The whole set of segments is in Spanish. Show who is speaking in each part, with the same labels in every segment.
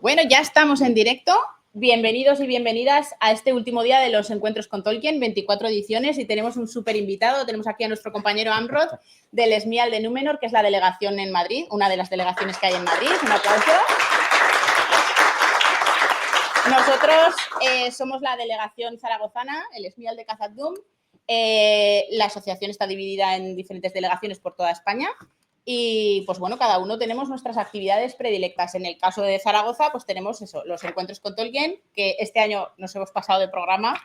Speaker 1: Bueno, ya estamos en directo. Bienvenidos y bienvenidas a este último día de los encuentros con Tolkien, 24 ediciones, y tenemos un súper invitado. Tenemos aquí a nuestro compañero Amrod del SMIAL de Númenor, que es la delegación en Madrid, una de las delegaciones que hay en Madrid. Un aplauso. Nosotros somos la delegación zaragozana, el SMIAL de Khazad Dûm. La asociación está dividida en diferentes delegaciones por toda España. Y, pues bueno, cada uno tenemos nuestras actividades predilectas. En el caso de Zaragoza, pues tenemos eso, los encuentros con Tolkien, que este año nos hemos pasado de programa.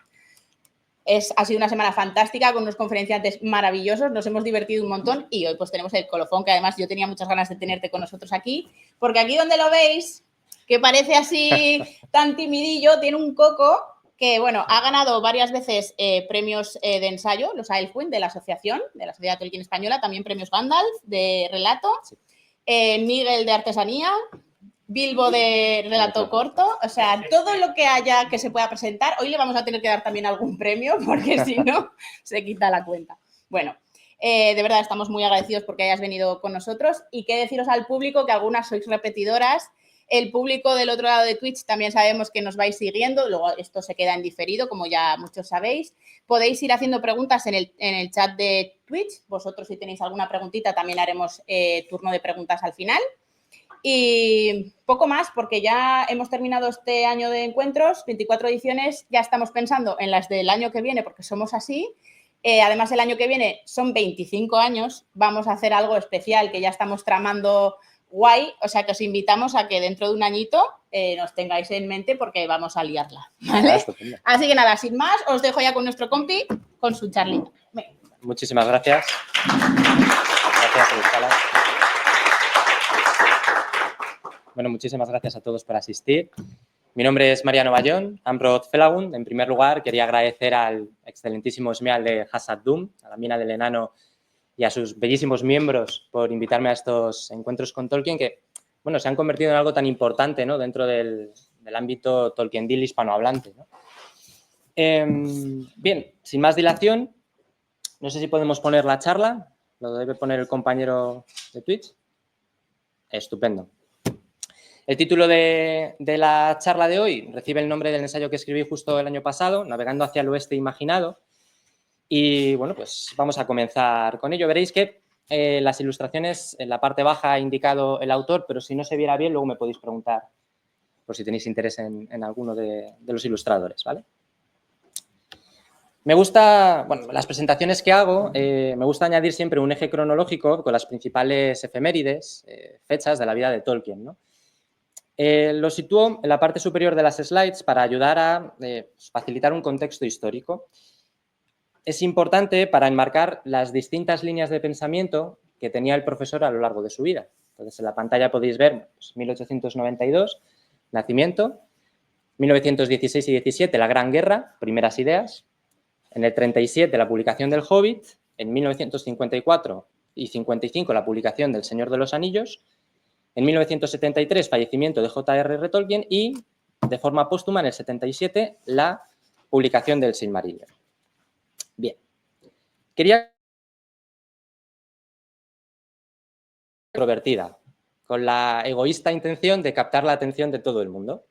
Speaker 1: Ha sido una semana fantástica con unos conferenciantes maravillosos, nos hemos divertido un montón y hoy pues tenemos el colofón, que además yo tenía muchas ganas de tenerte con nosotros aquí, porque aquí donde lo veis, que parece así tan timidillo, tiene un coco que, bueno, ha ganado varias veces premios de ensayo, los Aelfwine de la Asociación Tolkien Española, también premios Gandalf de relato, Miguel de artesanía, Bilbo de relato corto, o sea, todo lo que haya que se pueda presentar. Hoy le vamos a tener que dar también algún premio porque si no, se quita la cuenta. Bueno, de verdad estamos muy agradecidos porque hayas venido con nosotros y qué deciros al público que algunas sois repetidoras. El público del otro lado de Twitch también sabemos que nos vais siguiendo, luego esto se queda en diferido, como ya muchos sabéis. Podéis ir haciendo preguntas en el chat de Twitch. Vosotros, si tenéis alguna preguntita, también haremos turno de preguntas al final. Y poco más, porque ya hemos terminado este año de encuentros, 24 ediciones, ya estamos pensando en las del año que viene, porque somos así. Además, el año que viene son 25 años, vamos a hacer algo especial que ya estamos tramando guay, o sea que os invitamos a que dentro de un añito nos tengáis en mente porque vamos a liarla, ¿vale? Así que nada, sin más, os dejo ya con nuestro compi, con su charlita.
Speaker 2: Muchísimas gracias. Gracias, Euskalaz. Bueno, muchísimas gracias a todos por asistir. Mi nombre es Mariano Bayón, Amrod Felagund. En primer lugar, quería agradecer al excelentísimo SMIAL de Khazad Dûm, a la Mina del Enano y a sus bellísimos miembros por invitarme a estos encuentros con Tolkien que, bueno, se han convertido en algo tan importante, ¿no?, dentro del ámbito tolkiendil hispanohablante, ¿no? Bien, sin más dilación, no sé si podemos poner la charla. Lo debe poner el compañero de Twitch. Estupendo. El título de la charla de hoy recibe el nombre del ensayo que escribí justo el año pasado, Navegando hacia el oeste imaginado. Y, bueno, pues vamos a comenzar con ello. Veréis que las ilustraciones en la parte baja ha indicado el autor, pero si no se viera bien, luego me podéis preguntar por si tenéis interés en alguno de los ilustradores, ¿vale? Me gusta, bueno, las presentaciones que hago, me gusta añadir siempre un eje cronológico con las principales efemérides, fechas de la vida de Tolkien, ¿no? Lo sitúo en la parte superior de las slides para ayudar a facilitar un contexto histórico. Es importante para enmarcar las distintas líneas de pensamiento que tenía el profesor a lo largo de su vida. Entonces, en la pantalla podéis ver pues, 1892, nacimiento, 1916 y 17, La Gran Guerra, primeras ideas. En el 37, la publicación del Hobbit. En 1954 y 55, la publicación del Señor de los Anillos. En 1973, fallecimiento de J.R.R. Tolkien y, de forma póstuma, en el 77, la publicación del Silmarillion. Bien. Quería introvertida, con la egoísta intención de captar la atención de todo el mundo.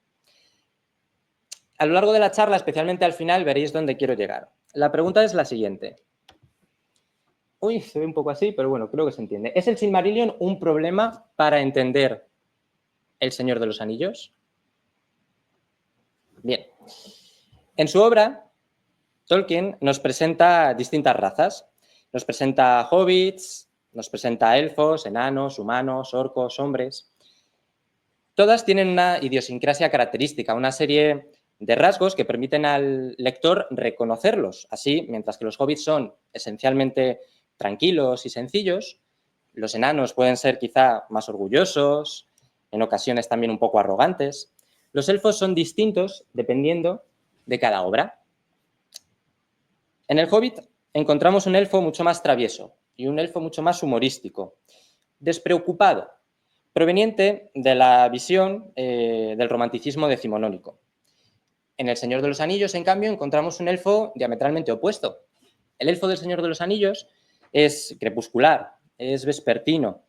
Speaker 2: A lo largo de la charla, especialmente al final, veréis dónde quiero llegar. La pregunta es la siguiente. Uy, se ve un poco así, pero bueno, creo que se entiende. ¿Es el Silmarillion un problema para entender El Señor de los Anillos? Bien. En su obra, Tolkien nos presenta distintas razas. Nos presenta hobbits, nos presenta elfos, enanos, humanos, orcos, hombres. Todas tienen una idiosincrasia característica, una serie de rasgos que permiten al lector reconocerlos. Así, mientras que los hobbits son esencialmente tranquilos y sencillos, los enanos pueden ser quizá más orgullosos, en ocasiones también un poco arrogantes. Los elfos son distintos dependiendo de cada obra. En el Hobbit encontramos un elfo mucho más travieso y un elfo mucho más humorístico, despreocupado, proveniente de la visión del romanticismo decimonónico. En El Señor de los Anillos, en cambio, encontramos un elfo diametralmente opuesto. El elfo del Señor de los Anillos es crepuscular, es vespertino,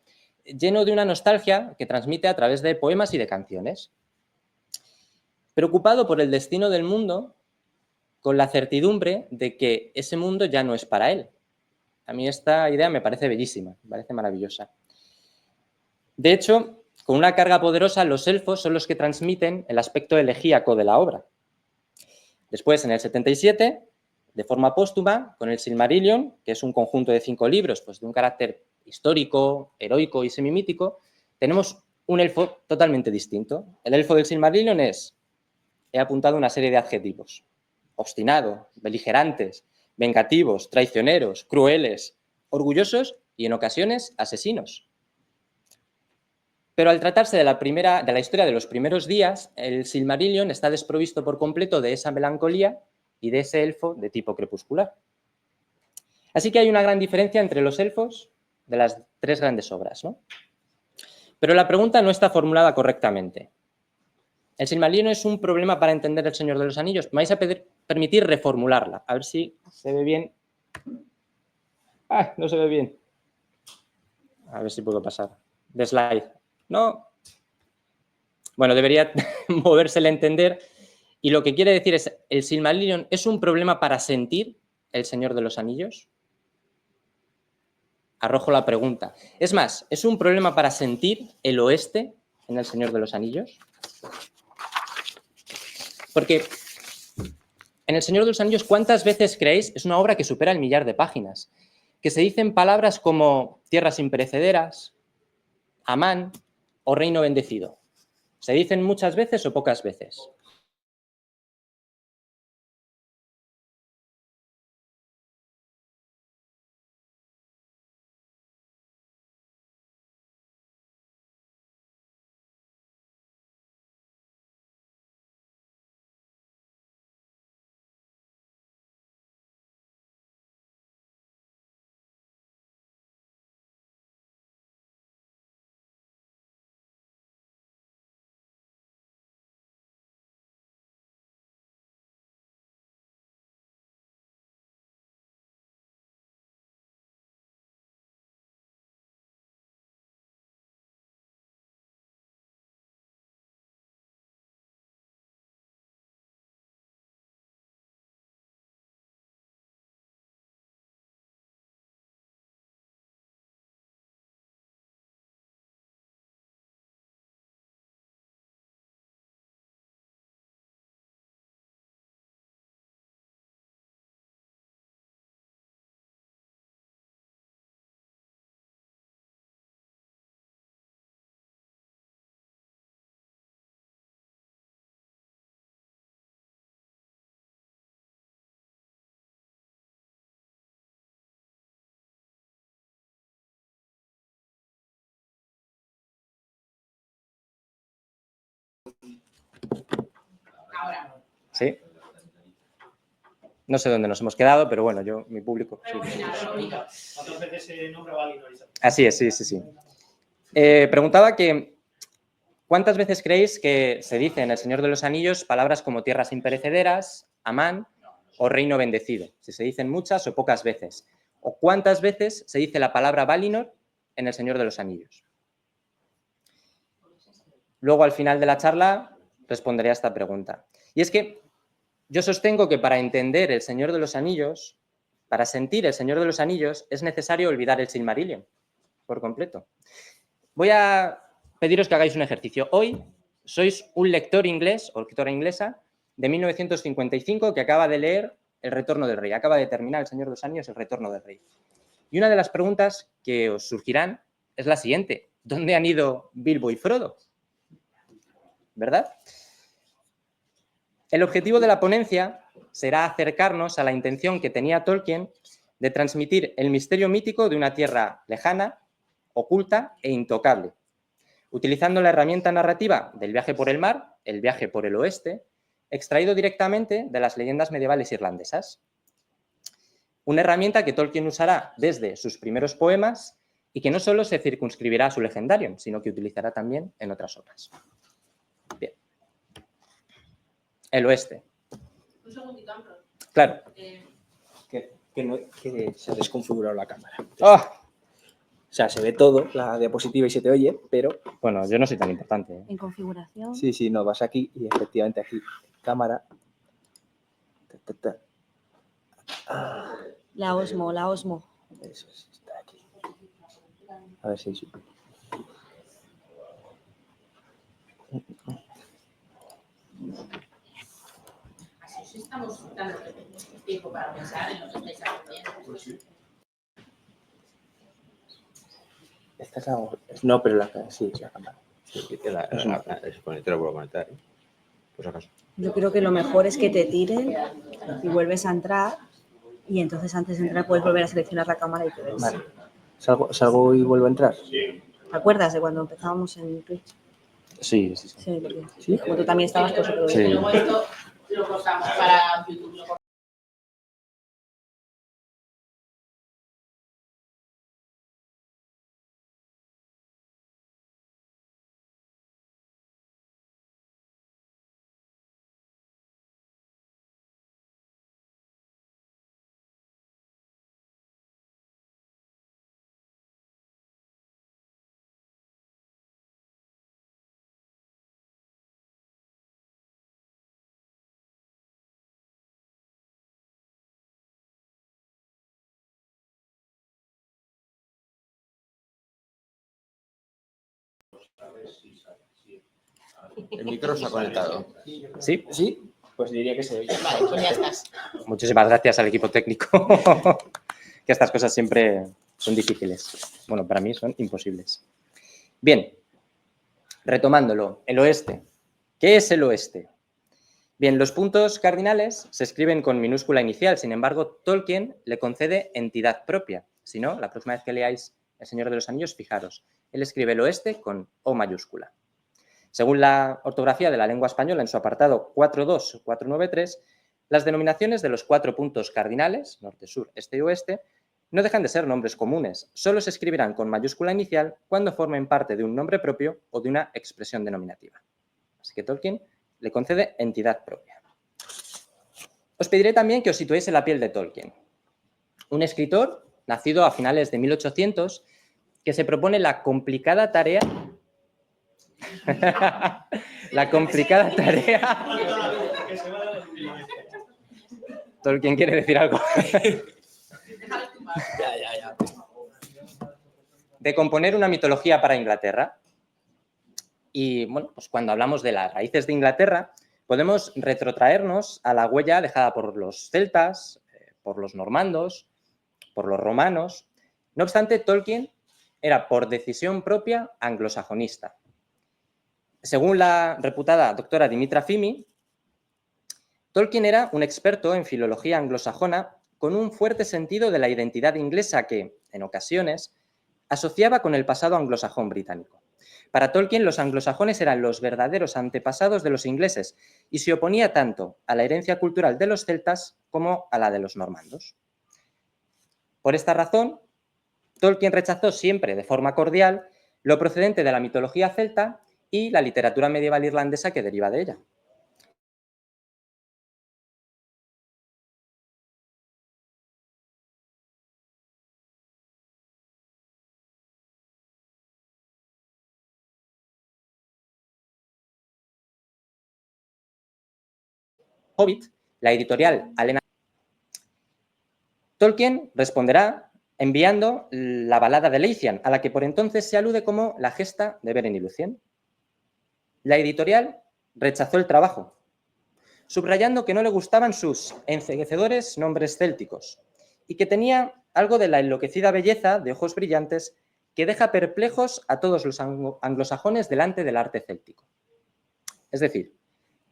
Speaker 2: lleno de una nostalgia que transmite a través de poemas y de canciones. Preocupado por el destino del mundo, con la certidumbre de que ese mundo ya no es para él. A mí esta idea me parece bellísima, me parece maravillosa. De hecho, con una carga poderosa, los elfos son los que transmiten el aspecto elegíaco de la obra. Después, en el 77, de forma póstuma, con el Silmarillion, que es un conjunto de 5 libros, pues de un carácter histórico, heroico y semimítico, tenemos un elfo totalmente distinto. El elfo del Silmarillion es, he apuntado una serie de adjetivos: obstinado, beligerantes, vengativos, traicioneros, crueles, orgullosos y, en ocasiones, asesinos. Pero al tratarse de la historia de los primeros días, el Silmarillion está desprovisto por completo de esa melancolía y de ese elfo de tipo crepuscular. Así que hay una gran diferencia entre los elfos de las 3 grandes obras, ¿no? Pero la pregunta no está formulada correctamente. ¿El Silmarillion es un problema para entender El Señor de los Anillos? Me vais a permitir reformularla. A ver si se ve bien. ¡Ah! No se ve bien. A ver si puedo pasar. De slide. No. Bueno, debería movérsele a entender. Y lo que quiere decir es, ¿el Silmarillion es un problema para sentir El Señor de los Anillos? Arrojo la pregunta. Es más, ¿es un problema para sentir el oeste en El Señor de los Anillos? Porque en El Señor de los Anillos, ¿cuántas veces creéis? Es una obra que supera el 1.000.000 de páginas. Que se dicen palabras como tierras imperecederas, Amán o reino bendecido. ¿Se dicen muchas veces o pocas veces? ¿Sí? No sé dónde nos hemos quedado, pero bueno, mi público. Sí.
Speaker 3: ¿Cuántas veces se nombra Valinor?
Speaker 2: Así es, sí. Preguntaba que, ¿cuántas veces creéis que se dice en El Señor de los Anillos palabras como tierras imperecederas, Amán o reino bendecido? Si se dicen muchas o pocas veces. ¿O cuántas veces se dice la palabra Valinor en El Señor de los Anillos? Luego, al final de la charla, responderé a esta pregunta. Y es que yo sostengo que para entender El Señor de los Anillos, para sentir El Señor de los Anillos, es necesario olvidar el Silmarillion por completo. Voy a pediros que hagáis un ejercicio. Hoy sois un lector inglés o lectora inglesa de 1955 que acaba de leer El Retorno del Rey, acaba de terminar El Señor de los Anillos, El Retorno del Rey. Y una de las preguntas que os surgirán es la siguiente. ¿Dónde han ido Bilbo y Frodo? ¿Verdad? El objetivo de la ponencia será acercarnos a la intención que tenía Tolkien de transmitir el misterio mítico de una tierra lejana, oculta e intocable, utilizando la herramienta narrativa del viaje por el mar, el viaje por el oeste, extraído directamente de las leyendas medievales irlandesas. Una herramienta que Tolkien usará desde sus primeros poemas y que no solo se circunscribirá a su Legendarium, sino que utilizará también en otras obras. Bien. El oeste.
Speaker 1: Un segundito, Ampro.
Speaker 2: Claro.
Speaker 4: Que se ha desconfigurado la cámara.
Speaker 2: ¡Oh!
Speaker 4: O sea, se ve todo, la diapositiva y se te oye, pero...
Speaker 2: Bueno, yo no soy tan importante, ¿eh?
Speaker 5: En configuración.
Speaker 4: Sí, no, vas aquí y efectivamente aquí, cámara. Ah,
Speaker 5: La Osmo.
Speaker 4: eso es, está aquí. A ver si...
Speaker 1: Así estamos dando tiempo para pensar en lo que estáis aprendiendo.
Speaker 4: Esta es la... No, pero sí, es la cámara.
Speaker 6: Sí, te lo puedo conectar, ¿eh? Por si acaso.
Speaker 5: Yo creo que lo mejor es que te tiren y vuelves a entrar y entonces antes de entrar puedes volver a seleccionar la cámara y te ves.
Speaker 4: Vale. ¿Salgo y vuelvo a entrar?
Speaker 5: ¿Te acuerdas de cuando empezábamos en Twitch?
Speaker 2: Sí.
Speaker 5: Sí, porque
Speaker 4: ¿Sí?
Speaker 5: como tú también estabas, pues lo
Speaker 2: Sí.
Speaker 1: Y luego esto lo cortamos para YouTube.
Speaker 6: El micro se ha conectado.
Speaker 2: ¿Sí?
Speaker 4: ¿Sí? Pues diría que se oye.
Speaker 1: Vale, pues ya estás.
Speaker 2: Muchísimas gracias al equipo técnico, que estas cosas siempre son difíciles. Bueno, para mí son imposibles. Bien, retomándolo, el oeste. ¿Qué es el oeste? Bien, los puntos cardinales se escriben con minúscula inicial, sin embargo, Tolkien le concede entidad propia. Si no, la próxima vez que leáis El Señor de los Anillos, fijaros, él escribe el oeste con O mayúscula. Según la ortografía de la lengua española, en su apartado 4.2 o 493, las denominaciones de los 4 puntos cardinales, norte, sur, este y oeste, no dejan de ser nombres comunes. Solo se escribirán con mayúscula inicial cuando formen parte de un nombre propio o de una expresión denominativa. Así que Tolkien le concede entidad propia. Os pediré también que os situéis en la piel de Tolkien, un escritor nacido a finales de 1800 que se propone la complicada tarea Tolkien quiere decir algo. De componer una mitología para Inglaterra. Y bueno, pues cuando hablamos de las raíces de Inglaterra, podemos retrotraernos a la huella dejada por los celtas, por los normandos, por los romanos. No obstante, Tolkien era por decisión propia anglosajonista. Según la reputada doctora Dimitra Fimi, Tolkien era un experto en filología anglosajona con un fuerte sentido de la identidad inglesa que, en ocasiones, asociaba con el pasado anglosajón británico. Para Tolkien, los anglosajones eran los verdaderos antepasados de los ingleses y se oponía tanto a la herencia cultural de los celtas como a la de los normandos. Por esta razón, Tolkien rechazó siempre de forma cordial lo procedente de la mitología celta y la literatura medieval irlandesa que deriva de ella. Hobbit, la editorial Alena. Tolkien responderá enviando la balada de Leithian, a la que por entonces se alude como la gesta de Beren y Lúthien. La editorial rechazó el trabajo, subrayando que no le gustaban sus enceguecedores nombres célticos y que tenía algo de la enloquecida belleza de ojos brillantes que deja perplejos a todos los anglosajones delante del arte céltico. Es decir,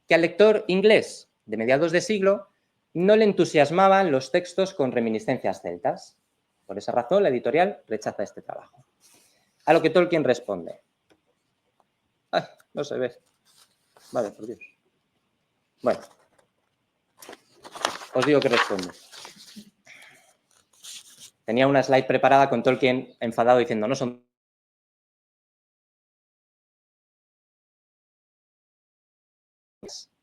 Speaker 2: que al lector inglés de mediados de siglo no le entusiasmaban los textos con reminiscencias celtas. Por esa razón, la editorial rechaza este trabajo. A lo que Tolkien responde. ¡Ay, no se ve! Vale, por Dios. Bueno, os digo que responde. Tenía una slide preparada con Tolkien enfadado diciendo, no son...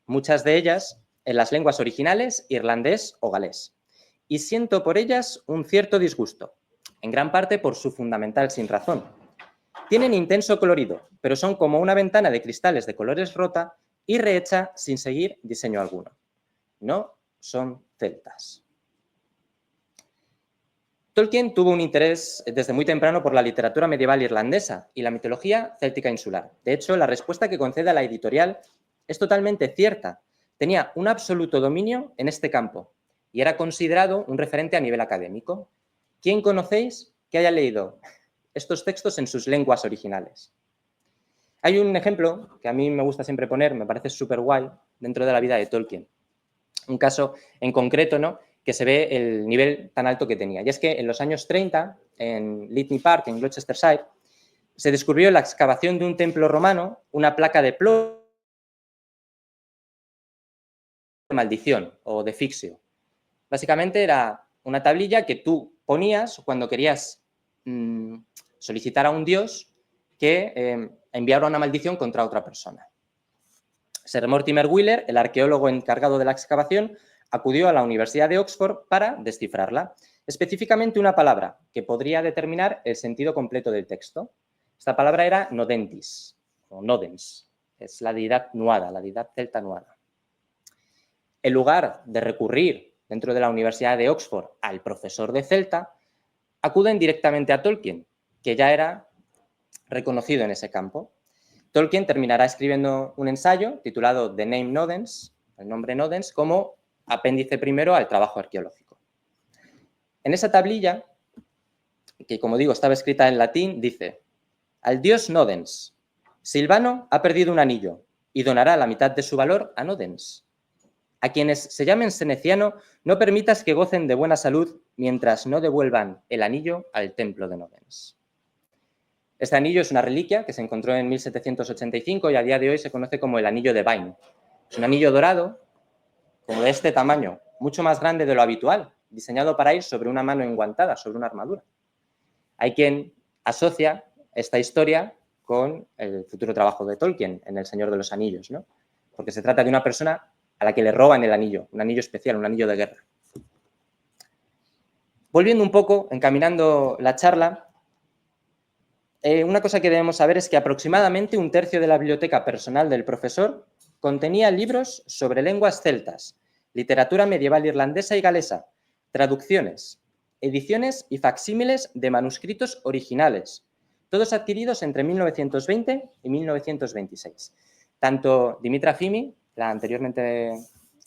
Speaker 2: Muchas de ellas en las lenguas originales, irlandés o galés. Y siento por ellas un cierto disgusto, en gran parte por su fundamental sinrazón. Tienen intenso colorido, pero son como una ventana de cristales de colores rota y rehecha sin seguir diseño alguno. No son celtas. Tolkien tuvo un interés desde muy temprano por la literatura medieval irlandesa y la mitología céltica insular. De hecho, la respuesta que concede a la editorial es totalmente cierta. Tenía un absoluto dominio en este campo y era considerado un referente a nivel académico. ¿Quién conocéis que haya leído estos textos en sus lenguas originales? Hay un ejemplo que a mí me gusta siempre poner, me parece súper guay, dentro de la vida de Tolkien. Un caso en concreto, ¿no?, que se ve el nivel tan alto que tenía. Y es que en los años 30, en Litany Park, en Gloucestershire, se descubrió en la excavación de un templo romano una placa de plomo de maldición o de fixio. Básicamente era una tablilla que tú ponías cuando querías solicitar a un dios que enviara una maldición contra otra persona. Sir Mortimer Wheeler, el arqueólogo encargado de la excavación, acudió a la Universidad de Oxford para descifrarla, específicamente una palabra que podría determinar el sentido completo del texto. Esta palabra era Nodentis, o Nodens, es la deidad nuada, la deidad celta nuada. En lugar de recurrir dentro de la Universidad de Oxford al profesor de celta, acuden directamente a Tolkien, que ya era reconocido en ese campo. Tolkien terminará escribiendo un ensayo titulado The Name Nodens, el nombre Nodens, como apéndice primero al trabajo arqueológico. En esa tablilla, que como digo estaba escrita en latín, dice: al dios Nodens, Silvano ha perdido un anillo y donará la mitad de su valor a Nodens. A quienes se llamen Seneciano, no permitas que gocen de buena salud mientras no devuelvan el anillo al templo de Nodens. Este anillo es una reliquia que se encontró en 1785 y a día de hoy se conoce como el anillo de Bain. Es un anillo dorado, como de este tamaño, mucho más grande de lo habitual, diseñado para ir sobre una mano enguantada, sobre una armadura. Hay quien asocia esta historia con el futuro trabajo de Tolkien en El Señor de los Anillos, ¿no? Porque se trata de una persona a la que le roban el anillo, un anillo especial, un anillo de guerra. Volviendo un poco, encaminando la charla, una cosa que debemos saber es que aproximadamente un tercio de la biblioteca personal del profesor contenía libros sobre lenguas celtas, literatura medieval irlandesa y galesa, traducciones, ediciones y facsímiles de manuscritos originales, todos adquiridos entre 1920 y 1926. Tanto Dimitra Fimi, la anteriormente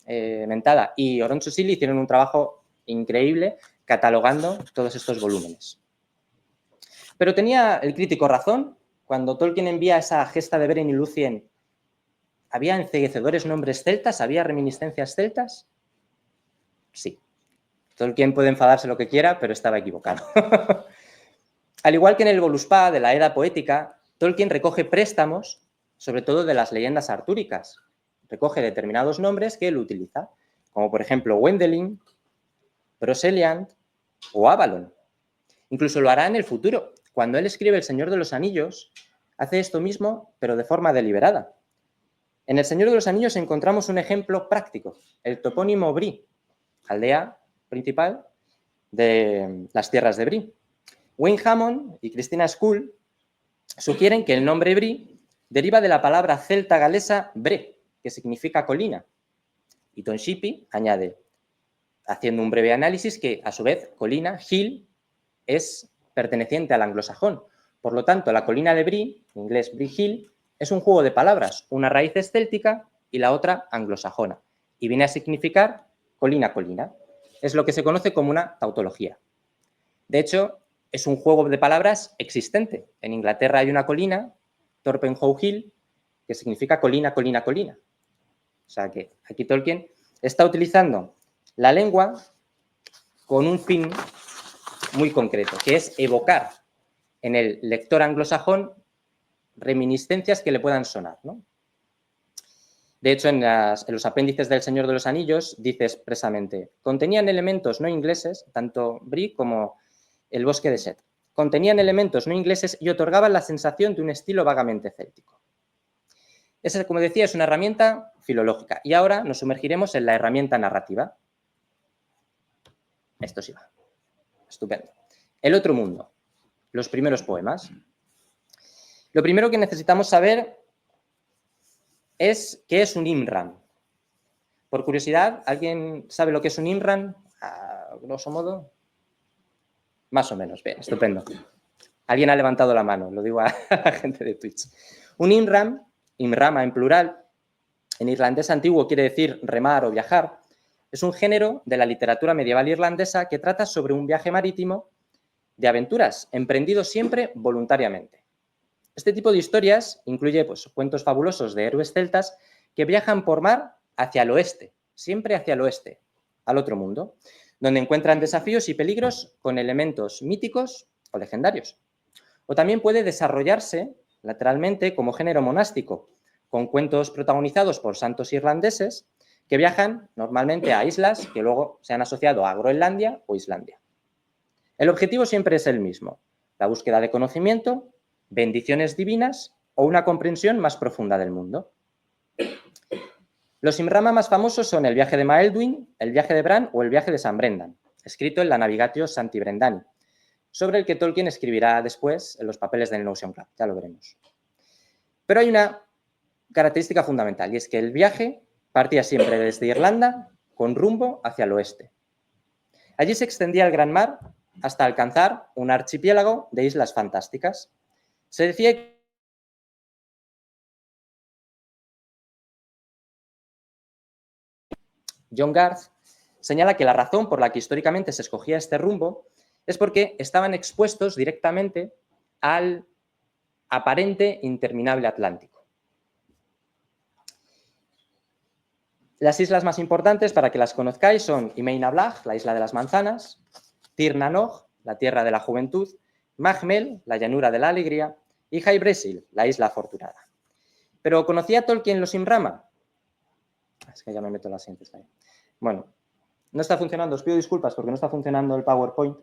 Speaker 2: mentada, y Oron Susili hicieron un trabajo increíble catalogando todos estos volúmenes. Pero tenía el crítico razón cuando Tolkien envía esa gesta de Beren y Lúthien. ¿Había enceguecedores nombres celtas? ¿Había reminiscencias celtas? Sí. Tolkien puede enfadarse lo que quiera, pero estaba equivocado. Al igual que en el Voluspa de la Edda poética, Tolkien recoge préstamos, sobre todo de las leyendas artúricas. Recoge determinados nombres que él utiliza, como por ejemplo Wendelin, Broceliand o Avalon. Incluso lo hará en el futuro. Cuando él escribe El Señor de los Anillos, hace esto mismo, pero de forma deliberada. En El Señor de los Anillos encontramos un ejemplo práctico, el topónimo Bree, aldea principal de las tierras de Bree. Wayne Hammond y Christina Scull sugieren que el nombre Bree deriva de la palabra celta galesa bre, que significa colina. Y Tom Shippey añade, haciendo un breve análisis, que a su vez colina, hill, es perteneciente al anglosajón. Por lo tanto, la colina de Bree, en inglés Bree Hill, es un juego de palabras, una raíz es céltica y la otra anglosajona. Y viene a significar colina-colina. Es lo que se conoce como una tautología. De hecho, es un juego de palabras existente. En Inglaterra hay una colina, Torpenhow Hill, que significa colina, colina, colina. O sea que aquí Tolkien está utilizando la lengua con un fin muy concreto, que es evocar en el lector anglosajón reminiscencias que le puedan sonar, ¿no? De hecho, en los apéndices del Señor de los Anillos dice expresamente, contenían elementos no ingleses, tanto Bree como el bosque de Set, contenían elementos no ingleses y otorgaban la sensación de un estilo vagamente céltico. Esa, como decía, es una herramienta filológica. Y ahora nos sumergiremos en la herramienta narrativa. Esto sí va. Estupendo. El otro mundo. Los primeros poemas. Lo primero que necesitamos saber es qué es un Imran. Por curiosidad, ¿alguien sabe lo que es un Imran? A grosso modo. Más o menos. Bien, estupendo. Alguien ha levantado la mano, lo digo a la gente de Twitch. Un Imran, Imrama en plural, en irlandés antiguo quiere decir remar o viajar, es un género de la literatura medieval irlandesa que trata sobre un viaje marítimo de aventuras, emprendido siempre voluntariamente. Este tipo de historias incluye cuentos fabulosos de héroes celtas que viajan por mar hacia el oeste, siempre hacia el oeste, al otro mundo, donde encuentran desafíos y peligros con elementos míticos o legendarios. O también puede desarrollarse lateralmente como género monástico, con cuentos protagonizados por santos irlandeses que viajan normalmente a islas que luego se han asociado a Groenlandia o Islandia. El objetivo siempre es el mismo, la búsqueda de conocimiento, bendiciones divinas o una comprensión más profunda del mundo. Los Imrama más famosos son el viaje de Maelduin, el viaje de Bran o el viaje de San Brendan, escrito en la Navigatio Santi Brendani, sobre el que Tolkien escribirá después en los papeles del Notion Club, ya lo veremos. Pero hay una característica fundamental y es que el viaje partía siempre desde Irlanda con rumbo hacia el oeste. Allí se extendía el gran mar hasta alcanzar un archipiélago de islas fantásticas. Se decía que John Garth señala que la razón por la que históricamente se escogía este rumbo es porque estaban expuestos directamente al aparente interminable Atlántico. Las islas más importantes, para que las conozcáis, son Imeina Blag, la isla de las manzanas, Tir na Nog, la tierra de la juventud, Magmel, la llanura de la alegría, y High Bresil, la isla afortunada. ¿Pero conocía Tolkien los Imrama? Es que ya me meto en la siguiente slide. Bueno, no está funcionando, os pido disculpas porque no está funcionando el PowerPoint,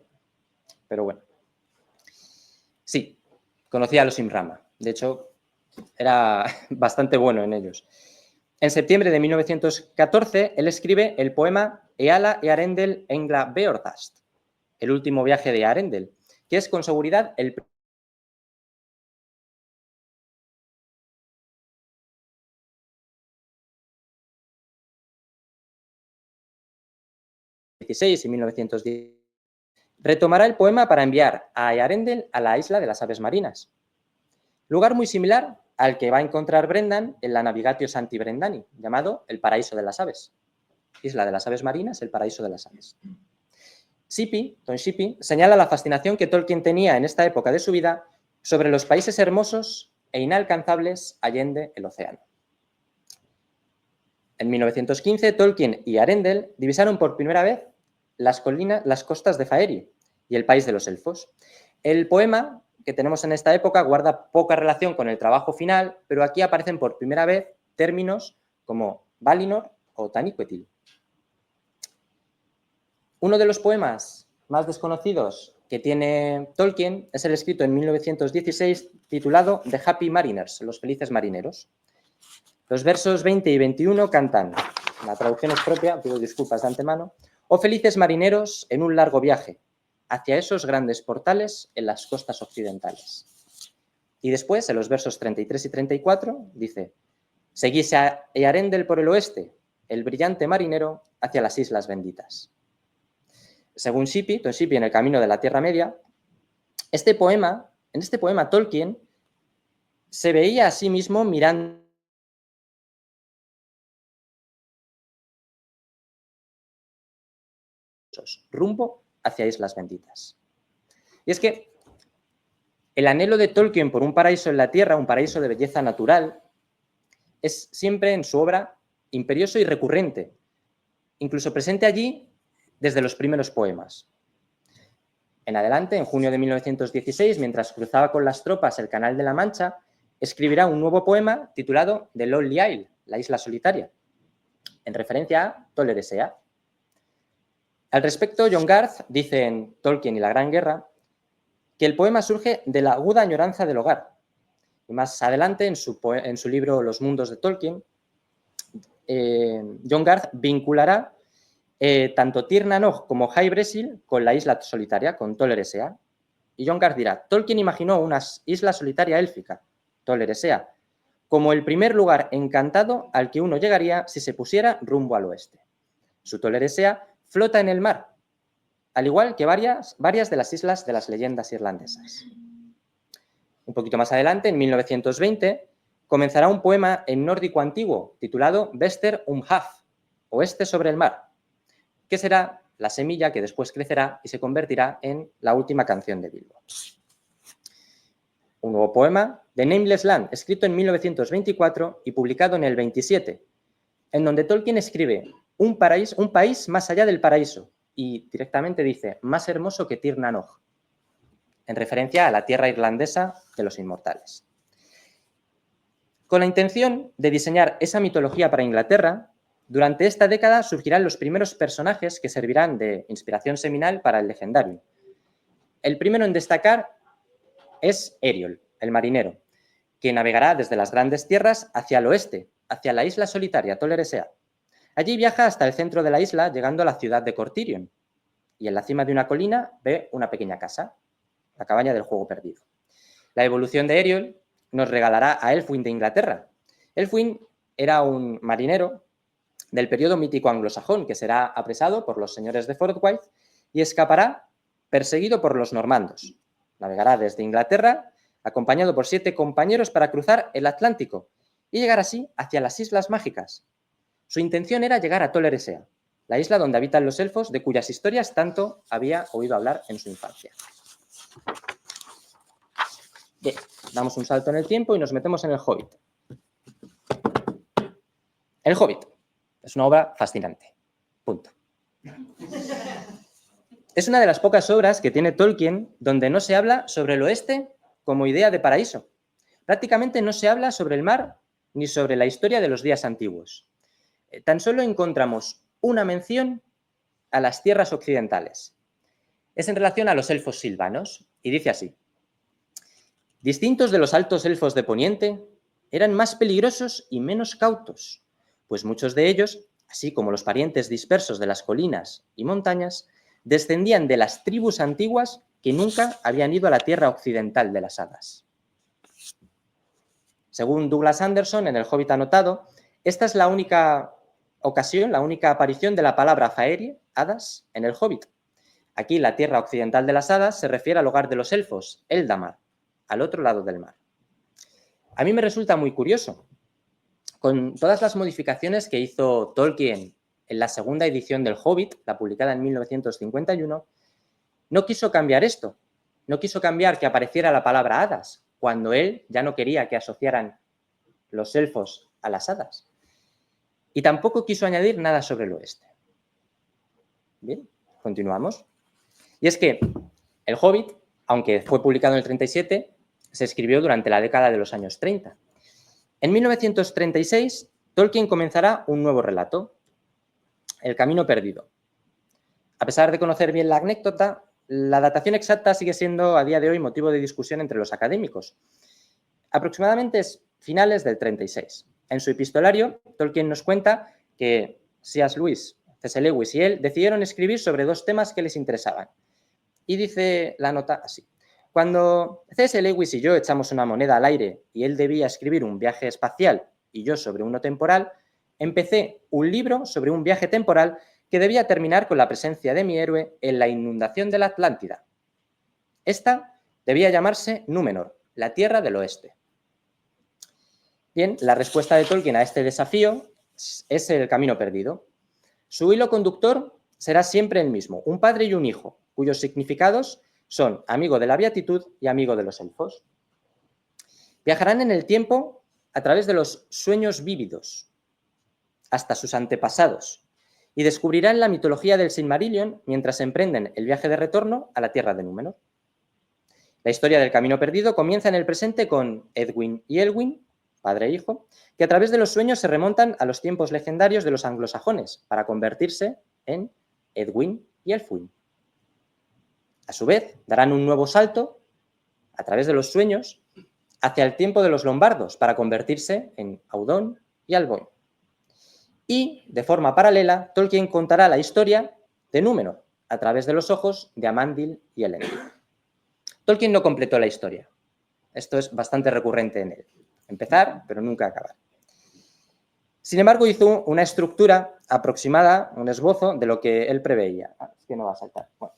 Speaker 2: pero bueno. Sí, conocía a los Imrama. De hecho, era bastante bueno en ellos. En septiembre de 1914, él escribe el poema Eala Earendel Engla Beorthast, el último viaje de Earendel, que es con seguridad el 16 y 1910. Retomará el poema para enviar a Earendel a la isla de las aves marinas, lugar muy similar al que va a encontrar Brendan en la Navigatio Santi Brendani, llamado el paraíso de las aves. Isla de las aves marinas, el paraíso de las aves. Tom Shippey, señala la fascinación que Tolkien tenía en esta época de su vida sobre los países hermosos e inalcanzables allende el océano. En 1915, Tolkien y Earendel divisaron por primera vez las costas de Faerie y el país de los elfos. El poema que tenemos en esta época guarda poca relación con el trabajo final, pero aquí aparecen por primera vez términos como Valinor o Taniquetil. Uno de los poemas más desconocidos que tiene Tolkien es el escrito en 1916 titulado The Happy Mariners, Los felices marineros. Los versos 20 y 21 cantan, la traducción es propia, pido disculpas de antemano: «Oh felices marineros en un largo viaje, hacia esos grandes portales en las costas occidentales». Y después, en los versos 33 y 34, dice: «Seguís a Earendel por el oeste, el brillante marinero hacia las islas benditas». Según Ton Shippey, en El camino de la Tierra Media, en este poema Tolkien se veía a sí mismo mirando rumbo hacia islas benditas. Y es que el anhelo de Tolkien por un paraíso en la Tierra, un paraíso de belleza natural, es siempre en su obra imperioso y recurrente, incluso presente allí desde los primeros poemas. En adelante, en junio de 1916, mientras cruzaba con las tropas el Canal de la Mancha, escribirá un nuevo poema titulado The Lonely Isle, la isla solitaria, en referencia a Tol-Eressëa. Al respecto, John Garth dice en Tolkien y la Gran Guerra que el poema surge de la aguda añoranza del hogar. Y más adelante, en su libro Los mundos de Tolkien, John Garth vinculará tanto Tir na Nog como High Bresil con la isla solitaria, con Tol-Eressëa. Y John Garth dirá: Tolkien imaginó una isla solitaria élfica, Tol-Eressëa, como el primer lugar encantado al que uno llegaría si se pusiera rumbo al oeste. Su Tol-Eressëa flota en el mar, al igual que varias de las islas de las leyendas irlandesas. Un poquito más adelante, en 1920, comenzará un poema en nórdico antiguo titulado Vester Haf, oeste sobre el mar, que será la semilla que después crecerá y se convertirá en la última canción de Bilbo. Un nuevo poema, The Nameless Land, escrito en 1924 y publicado en el 27, en donde Tolkien escribe un país más allá del paraíso, y directamente dice, más hermoso que Tir na Nog, en referencia a la tierra irlandesa de los inmortales. Con la intención de diseñar esa mitología para Inglaterra, durante esta década surgirán los primeros personajes que servirán de inspiración seminal para el legendario. El primero en destacar es Eriol, el marinero, que navegará desde las grandes tierras hacia el oeste, hacia la isla solitaria, Tol-Eressëa. Allí viaja hasta el centro de la isla, llegando a la ciudad de Cortirion, y en la cima de una colina ve una pequeña casa, la cabaña del juego perdido. La evolución de Eriol nos regalará a Elfwine de Inglaterra. Elfwine era un marinero del periodo mítico anglosajón que será apresado por los señores de Forthwyth y escapará perseguido por los normandos. Navegará desde Inglaterra acompañado por 7 compañeros para cruzar el Atlántico y llegar así hacia las Islas Mágicas. Su intención era llegar a Tol-Eressëa, la isla donde habitan los elfos de cuyas historias tanto había oído hablar en su infancia. Bien, damos un salto en el tiempo y nos metemos en El Hobbit. El Hobbit es una obra fascinante. Punto. Es una de las pocas obras que tiene Tolkien donde no se habla sobre el oeste como idea de paraíso. Prácticamente no se habla sobre el mar ni sobre la historia de los días antiguos. Tan solo encontramos una mención a las tierras occidentales. Es en relación a los elfos silvanos y dice así: distintos de los altos elfos de Poniente, eran más peligrosos y menos cautos, pues muchos de ellos, así como los parientes dispersos de las colinas y montañas, descendían de las tribus antiguas que nunca habían ido a la tierra occidental de las hadas. Según Douglas Anderson, en El Hobbit anotado, esta es la única ocasión, la única aparición de la palabra faerie, hadas, en El Hobbit. Aquí la tierra occidental de las hadas se refiere al hogar de los elfos, Eldamar, al otro lado del mar. A mí me resulta muy curioso. Con todas las modificaciones que hizo Tolkien en la segunda edición del Hobbit, la publicada en 1951, no quiso cambiar esto. No quiso cambiar que apareciera la palabra hadas, cuando él ya no quería que asociaran los elfos a las hadas. Y tampoco quiso añadir nada sobre el oeste. Bien, continuamos. Y es que el Hobbit aunque fue publicado en el 37, se escribió durante la década de los años 30. En 1936, Tolkien comenzará un nuevo relato, El camino perdido. A pesar de conocer bien la anécdota, la datación exacta sigue siendo a día de hoy motivo de discusión entre los académicos. Aproximadamente es finales del 36. En su epistolario, Tolkien nos cuenta que C.S. Lewis y él decidieron escribir sobre dos temas que les interesaban. Y dice la nota así. Cuando C.S. Lewis y yo echamos una moneda al aire y él debía escribir un viaje espacial y yo sobre uno temporal, empecé un libro sobre un viaje temporal que debía terminar con la presencia de mi héroe en la inundación de la Atlántida. Esta debía llamarse Númenor, la Tierra del Oeste. Bien, la respuesta de Tolkien a este desafío es El camino perdido. Su hilo conductor será siempre el mismo, un padre y un hijo, cuyos significados son amigo de la beatitud y amigo de los elfos. Viajarán en el tiempo a través de los sueños vívidos, hasta sus antepasados, y descubrirán la mitología del Silmarillion mientras emprenden el viaje de retorno a la tierra de Númenor. La historia del camino perdido comienza en el presente con Edwin y Elwin, padre e hijo, que a través de los sueños se remontan a los tiempos legendarios de los anglosajones para convertirse en Edwin y Elfwin. A su vez, darán un nuevo salto a través de los sueños hacia el tiempo de los lombardos para convertirse en Audón y Alboin. Y, de forma paralela, Tolkien contará la historia de Númenor a través de los ojos de Amandil y Elendil. Tolkien no completó la historia. Esto es bastante recurrente en él. Empezar, pero nunca acabar. Sin embargo, hizo una estructura aproximada, un esbozo de lo que él preveía. Es que no va a saltar. Bueno,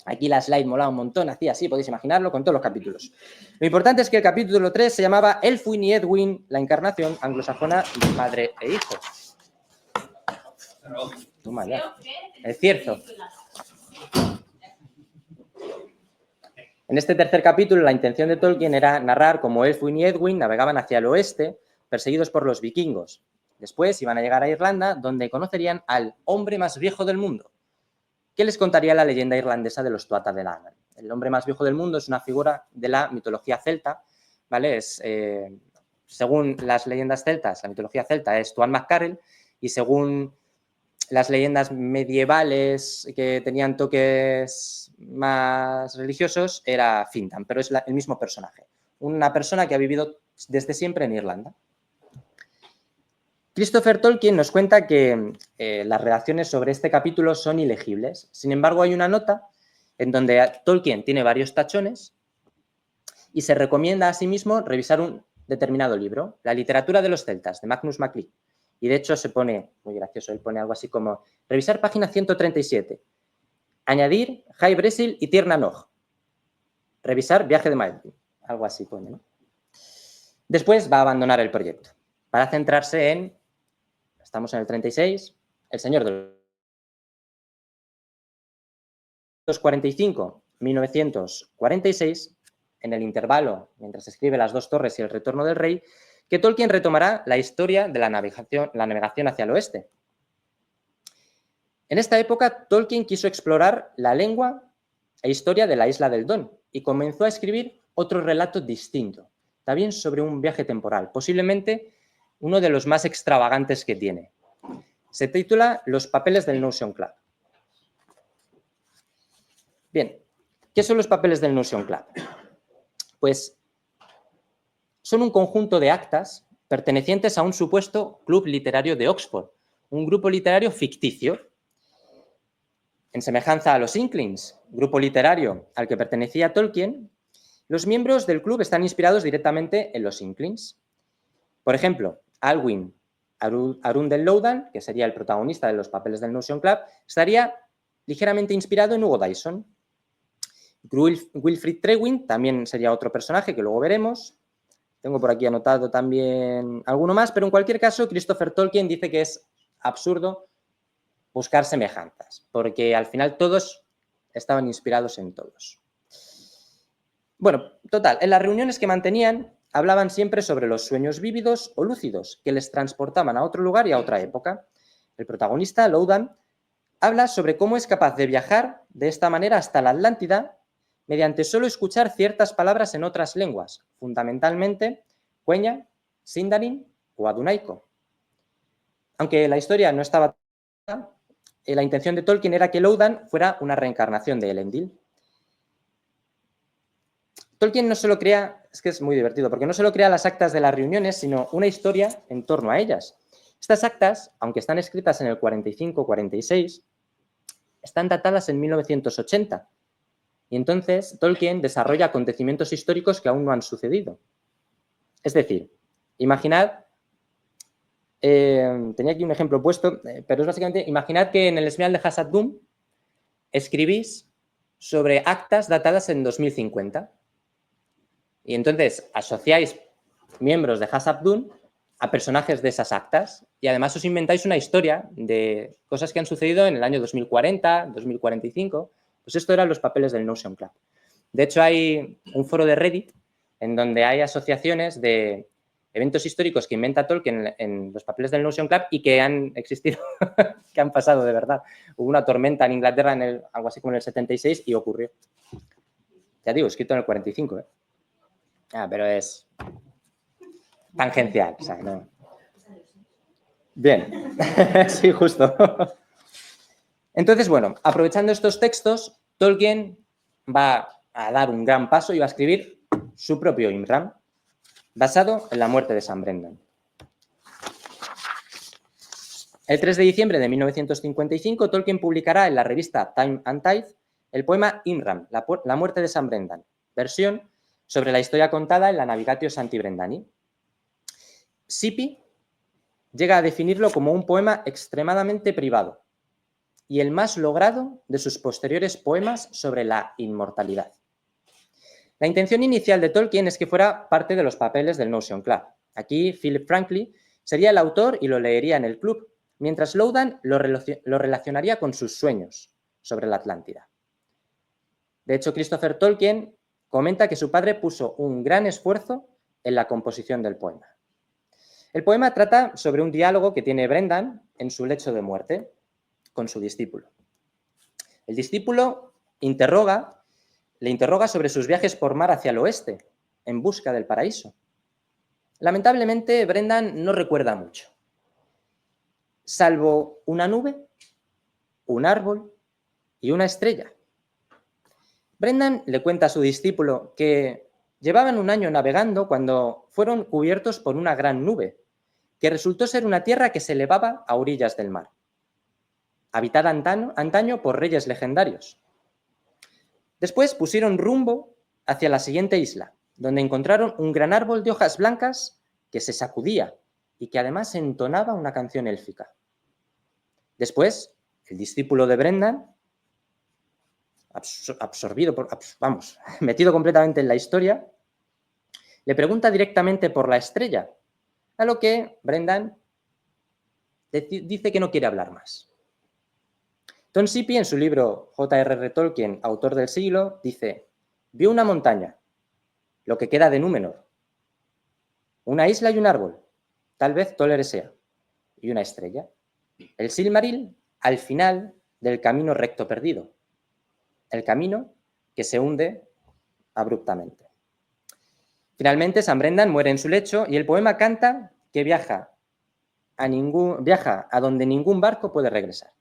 Speaker 2: aquí la slide molaba un montón, hacía así, podéis imaginarlo, con todos los capítulos. Lo importante es que el capítulo 3 se llamaba Elfwin y Edwin, la encarnación anglosajona de padre e hijo. Toma ya. El cierzo. En este tercer capítulo, la intención de Tolkien era narrar cómo Elfwin y Edwin navegaban hacia el oeste, perseguidos por los vikingos. Después iban a llegar a Irlanda, donde conocerían al hombre más viejo del mundo, que les contaría la leyenda irlandesa de los Tuatha de Danann. El hombre más viejo del mundo es una figura de la mitología celta, ¿vale? Según las leyendas celtas, la mitología celta es Tuan MacCarrel, y según las leyendas medievales que tenían toques más religiosos era Fintan, pero es el mismo personaje. Una persona que ha vivido desde siempre en Irlanda. Christopher Tolkien nos cuenta que las redacciones sobre este capítulo son ilegibles. Sin embargo, hay una nota en donde Tolkien tiene varios tachones y se recomienda a sí mismo revisar un determinado libro, La literatura de los celtas, de Magnus Macleay. Y de hecho se pone, muy gracioso, él pone algo así como revisar página 137, añadir High Bresil y Tir na Nog, revisar Viaje de Maelgwn, algo así pone, ¿no? Después va a abandonar el proyecto para centrarse en, estamos en el 36, El Señor de los 45, 1946, en el intervalo, mientras escribe Las dos torres y El retorno del rey, que Tolkien retomará la historia de la navegación hacia el oeste. En esta época, Tolkien quiso explorar la lengua e historia de la isla del Don y comenzó a escribir otro relato distinto, también sobre un viaje temporal, posiblemente uno de los más extravagantes que tiene. Se titula Los papeles del Notion Club. Bien, ¿qué son los papeles del Notion Club? Pues son un conjunto de actas pertenecientes a un supuesto club literario de Oxford, un grupo literario ficticio. En semejanza a los Inklings, grupo literario al que pertenecía Tolkien, los miembros del club están inspirados directamente en los Inklings. Por ejemplo, Alwyn Arundel Loudan, que sería el protagonista de los papeles del Notion Club, estaría ligeramente inspirado en Hugo Dyson. Wilfrid Trewin también sería otro personaje que luego veremos. Tengo por aquí anotado también alguno más, pero en cualquier caso, Christopher Tolkien dice que es absurdo buscar semejanzas, porque al final todos estaban inspirados en todos. Bueno, total, en las reuniones que mantenían, hablaban siempre sobre los sueños vívidos o lúcidos que les transportaban a otro lugar y a otra época. El protagonista, Loudan, habla sobre cómo es capaz de viajar de esta manera hasta la Atlántida, mediante solo escuchar ciertas palabras en otras lenguas, fundamentalmente Quenya, Sindarin o Adunaico. Aunque la historia no estaba... la intención de Tolkien era que Lóthar fuera una reencarnación de Elendil. Tolkien no solo crea, es que es muy divertido, porque no solo crea las actas de las reuniones, sino una historia en torno a ellas. Estas actas, aunque están escritas en el 45-46, están datadas en 1980. Y entonces Tolkien desarrolla acontecimientos históricos que aún no han sucedido. Es decir, imaginad, tenía aquí un ejemplo puesto, pero es básicamente, imaginad que en el Esmial de Khazad Dûm escribís sobre actas datadas en 2050. Y entonces asociáis miembros de Khazad Dûm a personajes de esas actas y además os inventáis una historia de cosas que han sucedido en el año 2040, 2045. Pues esto eran los papeles del Notion Club. De hecho, hay un foro de Reddit en donde hay asociaciones de eventos históricos que inventa Tolkien en los papeles del Notion Club y que han existido, que han pasado de verdad. Hubo una tormenta en Inglaterra en algo así como en el 76 y ocurrió. Ya digo, escrito en el 45, ¿eh? Pero es tangencial, o sea, no. Bien, sí, justo. Entonces, bueno, aprovechando estos textos, Tolkien va a dar un gran paso y va a escribir su propio Imran, basado en la muerte de San Brendan. El 3 de diciembre de 1955, Tolkien publicará en la revista Time and Tide el poema Imran, la muerte de San Brendan, versión sobre la historia contada en la Navigatio Sancti Brendani. Sipi llega a definirlo como un poema extremadamente privado y el más logrado de sus posteriores poemas sobre la inmortalidad. La intención inicial de Tolkien es que fuera parte de los papeles del Notion Club. Aquí Philip Franklin sería el autor y lo leería en el club, mientras Lowdan lo relacionaría con sus sueños sobre la Atlántida. De hecho, Christopher Tolkien comenta que su padre puso un gran esfuerzo en la composición del poema. El poema trata sobre un diálogo que tiene Brendan en su lecho de muerte con su discípulo. El discípulo le interroga sobre sus viajes por mar hacia el oeste, en busca del paraíso. Lamentablemente, Brendan no recuerda mucho, salvo una nube, un árbol y una estrella. Brendan le cuenta a su discípulo que llevaban un año navegando cuando fueron cubiertos por una gran nube, que resultó ser una tierra que se elevaba a orillas del mar, habitada antaño por reyes legendarios. Después pusieron rumbo hacia la siguiente isla, donde encontraron un gran árbol de hojas blancas que se sacudía y que además entonaba una canción élfica. Después, el discípulo de Brendan, metido completamente en la historia, le pregunta directamente por la estrella, a lo que Brendan dice que no quiere hablar más. Tom Sipi, en su libro J.R.R. Tolkien, autor del siglo, dice: vio una montaña, lo que queda de Númenor, una isla y un árbol, tal vez Tol Eressëa, y una estrella. El Silmaril al final del camino recto perdido, el camino que se hunde abruptamente. Finalmente, San Brendan muere en su lecho y el poema canta que viaja a donde ningún barco puede regresar.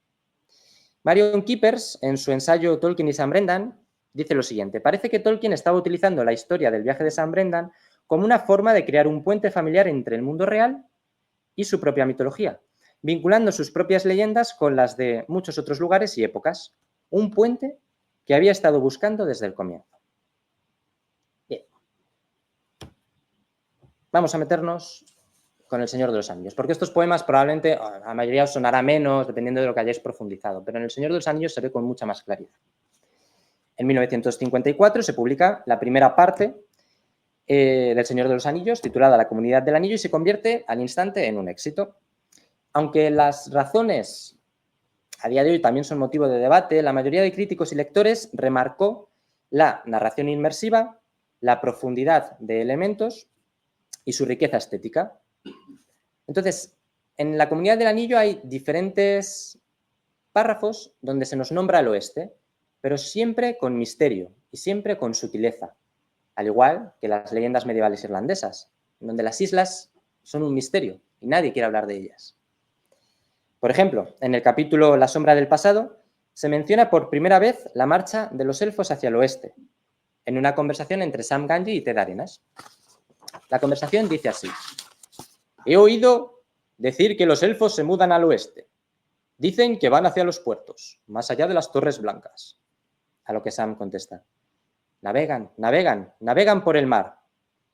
Speaker 2: Marion Keepers, en su ensayo Tolkien y San Brendan, dice lo siguiente: parece que Tolkien estaba utilizando la historia del viaje de San Brendan como una forma de crear un puente familiar entre el mundo real y su propia mitología, vinculando sus propias leyendas con las de muchos otros lugares y épocas. Un puente que había estado buscando desde el comienzo. Bien. Vamos a meternos con El Señor de los Anillos, porque estos poemas probablemente a la mayoría os sonará menos, dependiendo de lo que hayáis profundizado, pero en El Señor de los Anillos se ve con mucha más claridad. En 1954 se publica la primera parte del Señor de los Anillos, titulada La Comunidad del Anillo, y se convierte al instante en un éxito. Aunque las razones a día de hoy también son motivo de debate, la mayoría de críticos y lectores remarcó la narración inmersiva, la profundidad de elementos y su riqueza estética. Entonces, en la Comunidad del Anillo hay diferentes párrafos donde se nos nombra al oeste, pero siempre con misterio y siempre con sutileza, al igual que las leyendas medievales irlandesas, donde las islas son un misterio y nadie quiere hablar de ellas. Por ejemplo, en el capítulo La sombra del pasado se menciona por primera vez la marcha de los elfos hacia el oeste, en una conversación entre Sam Gamgee y Ted Arenas. La conversación dice así: he oído decir que los elfos se mudan al oeste. Dicen que van hacia los puertos, más allá de las Torres Blancas. A lo que Sam contesta: navegan, navegan, navegan por el mar.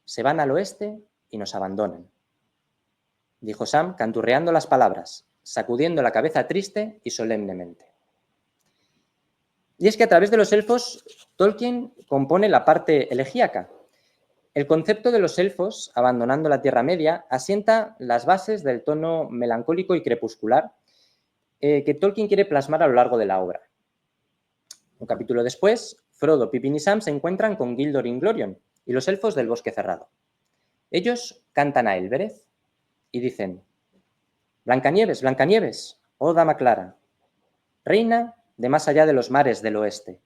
Speaker 2: Se van al oeste y nos abandonan. Dijo Sam, canturreando las palabras, sacudiendo la cabeza triste y solemnemente. Y es que a través de los elfos, Tolkien compone la parte elegíaca. El concepto de los elfos, abandonando la Tierra Media, asienta las bases del tono melancólico y crepuscular que Tolkien quiere plasmar a lo largo de la obra. Un capítulo después, Frodo, Pippin y Sam se encuentran con Gildor Inglorion y los elfos del Bosque Cerrado. Ellos cantan a Elbereth y dicen: Blancanieves, Blancanieves, oh dama clara, reina de más allá de los mares del oeste.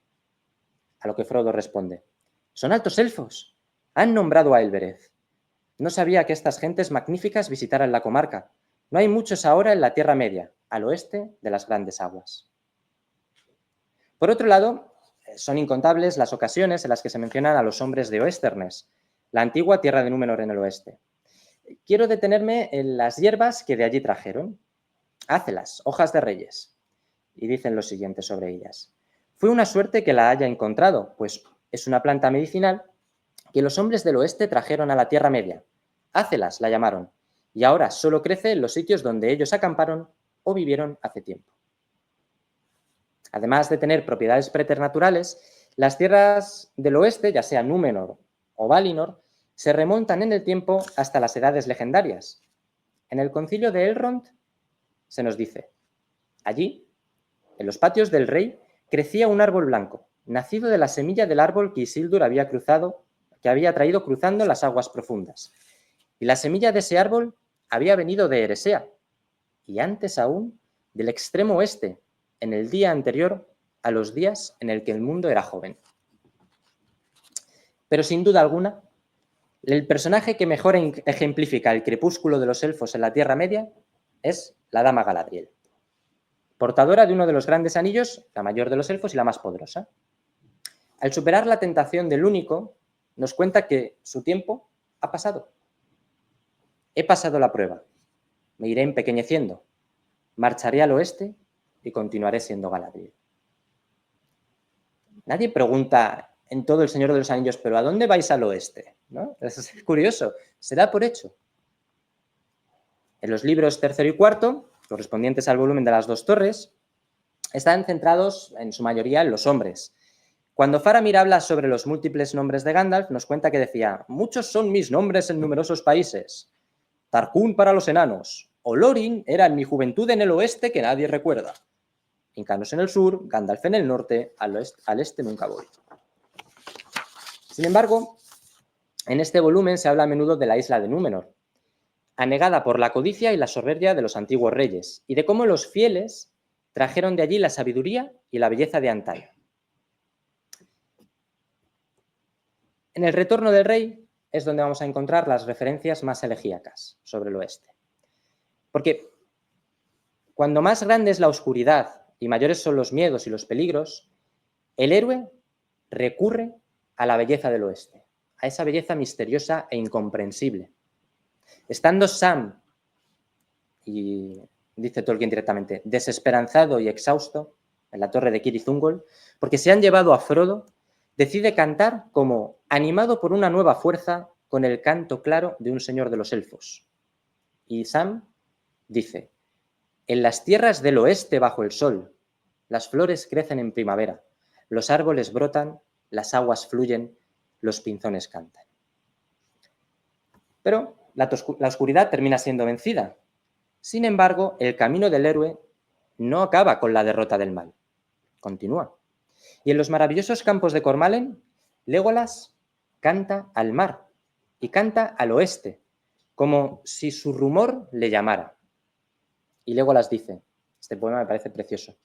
Speaker 2: A lo que Frodo responde: son altos elfos, han nombrado a Elbereth. No sabía que estas gentes magníficas visitaran la comarca. No hay muchos ahora en la Tierra Media, al oeste de las grandes aguas. Por otro lado, son incontables las ocasiones en las que se mencionan a los hombres de Oesternes, la antigua tierra de Númenor en el oeste. Quiero detenerme en las hierbas que de allí trajeron. Hácelas, hojas de reyes. Y dicen lo siguiente sobre ellas: fue una suerte que la haya encontrado, pues es una planta medicinal que los hombres del oeste trajeron a la Tierra Media. Hácelas la llamaron, y ahora solo crece en los sitios donde ellos acamparon o vivieron hace tiempo. Además de tener propiedades preternaturales, las tierras del oeste, ya sea Númenor o Valinor, se remontan en el tiempo hasta las edades legendarias. En el concilio de Elrond se nos dice: allí, en los patios del rey, crecía un árbol blanco, nacido de la semilla del árbol que Isildur había traído cruzando las aguas profundas. Y la semilla de ese árbol había venido de Eresea, y antes aún del extremo oeste, en el día anterior a los días en el que el mundo era joven. Pero sin duda alguna, el personaje que mejor ejemplifica el crepúsculo de los elfos en la Tierra Media es la Dama Galadriel, portadora de uno de los grandes anillos, la mayor de los elfos y la más poderosa. Al superar la tentación del único, nos cuenta que su tiempo ha pasado. He pasado la prueba, me iré empequeñeciendo, marcharé al oeste y continuaré siendo Galadriel. Nadie pregunta en todo El Señor de los Anillos: ¿pero a dónde vais al oeste? ¿No? Es curioso, se da por hecho. En los libros tercero y cuarto, correspondientes al volumen de las dos torres, están centrados en su mayoría en los hombres. Cuando Faramir habla sobre los múltiples nombres de Gandalf, nos cuenta que decía: muchos son mis nombres en numerosos países. Tarkun para los enanos, Olorin era en mi juventud en el oeste que nadie recuerda. Incanos en el sur, Gandalf en el norte, al este nunca voy. Sin embargo, en este volumen se habla a menudo de la isla de Númenor, anegada por la codicia y la soberbia de los antiguos reyes, y de cómo los fieles trajeron de allí la sabiduría y la belleza de antaño. En el Retorno del Rey es donde vamos a encontrar las referencias más elegíacas sobre el oeste. Porque cuando más grande es la oscuridad y mayores son los miedos y los peligros, el héroe recurre a la belleza del oeste, a esa belleza misteriosa e incomprensible. Estando Sam, y dice Tolkien directamente, desesperanzado y exhausto en la torre de Cirith Ungol, porque se han llevado a Frodo, decide cantar como animado por una nueva fuerza con el canto claro de un señor de los elfos. Y Sam dice: en las tierras del oeste bajo el sol, las flores crecen en primavera, los árboles brotan, las aguas fluyen, los pinzones cantan. Pero la oscuridad termina siendo vencida. Sin embargo, el camino del héroe no acaba con la derrota del mal, continúa. Y en los maravillosos campos de Cormalen, Legolas canta al mar y canta al oeste, como si su rumor le llamara. Y Legolas dice, este poema me parece precioso: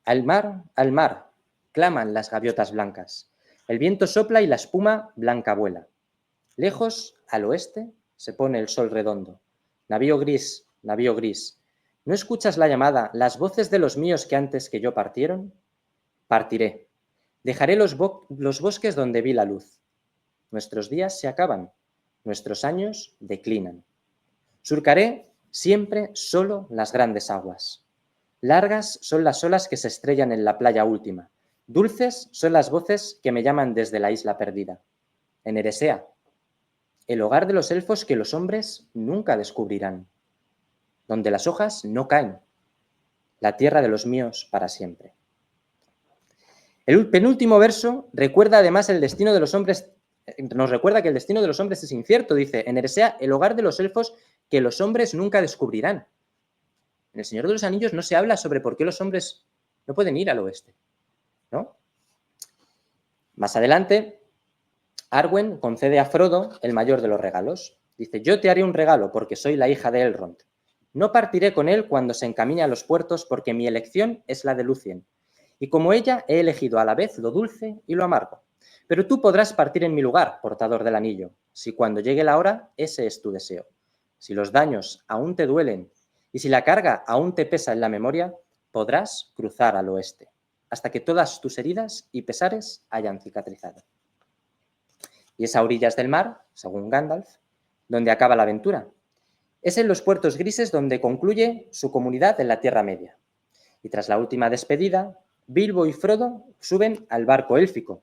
Speaker 2: al mar, claman las gaviotas blancas, El viento sopla y la espuma blanca vuela. Lejos, al oeste, se pone el sol redondo. Navío gris, ¿no escuchas la llamada, las voces de los míos que antes que yo partieron? Partiré. Dejaré los bosques donde vi la luz. Nuestros días se acaban, nuestros años declinan. Surcaré siempre solo las grandes aguas. Largas son las olas que se estrellan en la playa última. Dulces son las voces que me llaman desde la isla perdida. En Eresea, el hogar de los elfos que los hombres nunca descubrirán. Donde las hojas no caen. La tierra de los míos para siempre. El penúltimo verso recuerda además el destino de los hombres. Nos recuerda que el destino de los hombres es incierto. Dice, en Eresea, el hogar de los elfos que los hombres nunca descubrirán. En El Señor de los Anillos no se habla sobre por qué los hombres no pueden ir al oeste, ¿no? Más adelante, Arwen concede a Frodo el mayor de los regalos. Dice, yo te haré un regalo porque soy la hija de Elrond. No partiré con él cuando se encamine a los puertos porque mi elección es la de Lúthien. Y como ella, he elegido a la vez lo dulce y lo amargo. Pero tú podrás partir en mi lugar, portador del anillo, si cuando llegue la hora ese es tu deseo. Si los daños aún te duelen y si la carga aún te pesa en la memoria, podrás cruzar al oeste, hasta que todas tus heridas y pesares hayan cicatrizado. Y es a orillas del mar, según Gandalf, donde acaba la aventura. Es en los puertos grises donde concluye su comunidad en la Tierra Media. Y tras la última despedida, Bilbo y Frodo suben al barco élfico,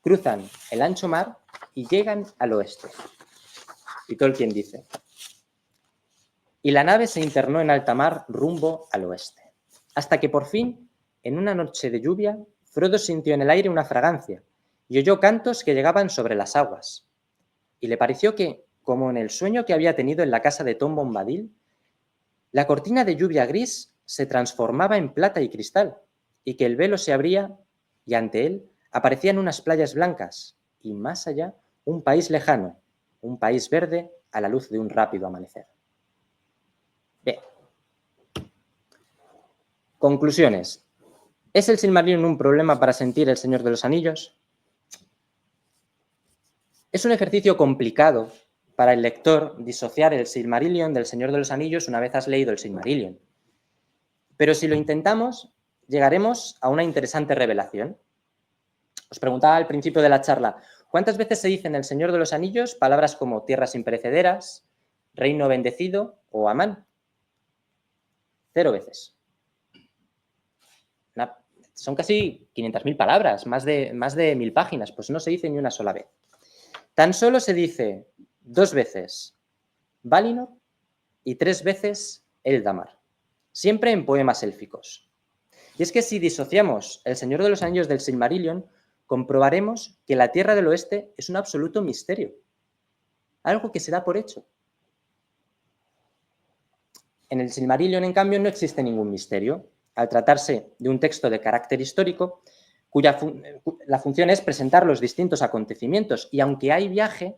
Speaker 2: cruzan el ancho mar y llegan al oeste. Y Tolkien dice, y la nave se internó en alta mar rumbo al oeste, hasta que por fin, en una noche de lluvia, Frodo sintió en el aire una fragancia y oyó cantos que llegaban sobre las aguas. Y le pareció que, como en el sueño que había tenido en la casa de Tom Bombadil, la cortina de lluvia gris se transformaba en plata y cristal, y que el velo se abría y ante él aparecían unas playas blancas y más allá un país lejano, un país verde a la luz de un rápido amanecer. Bien. Conclusiones. ¿Es el Silmarillion un problema para sentir El Señor de los Anillos? Es un ejercicio complicado para el lector disociar el Silmarillion del Señor de los Anillos una vez has leído el Silmarillion. Pero si lo intentamos, llegaremos a una interesante revelación. Os preguntaba al principio de la charla, ¿cuántas veces se dice en El Señor de los Anillos palabras como tierras imperecederas, reino bendecido o Amán? 0 veces. Son casi 500.000 palabras, más de 1.000 páginas, pues no se dice ni una sola vez. Tan solo se dice 2 veces Valinor y 3 veces Eldamar, siempre en poemas élficos. Y es que si disociamos El Señor de los Anillos del Silmarillion, comprobaremos que la Tierra del Oeste es un absoluto misterio, algo que se da por hecho. En el Silmarillion, en cambio, no existe ningún misterio. Al tratarse de un texto de carácter histórico, la función es presentar los distintos acontecimientos y aunque hay viaje,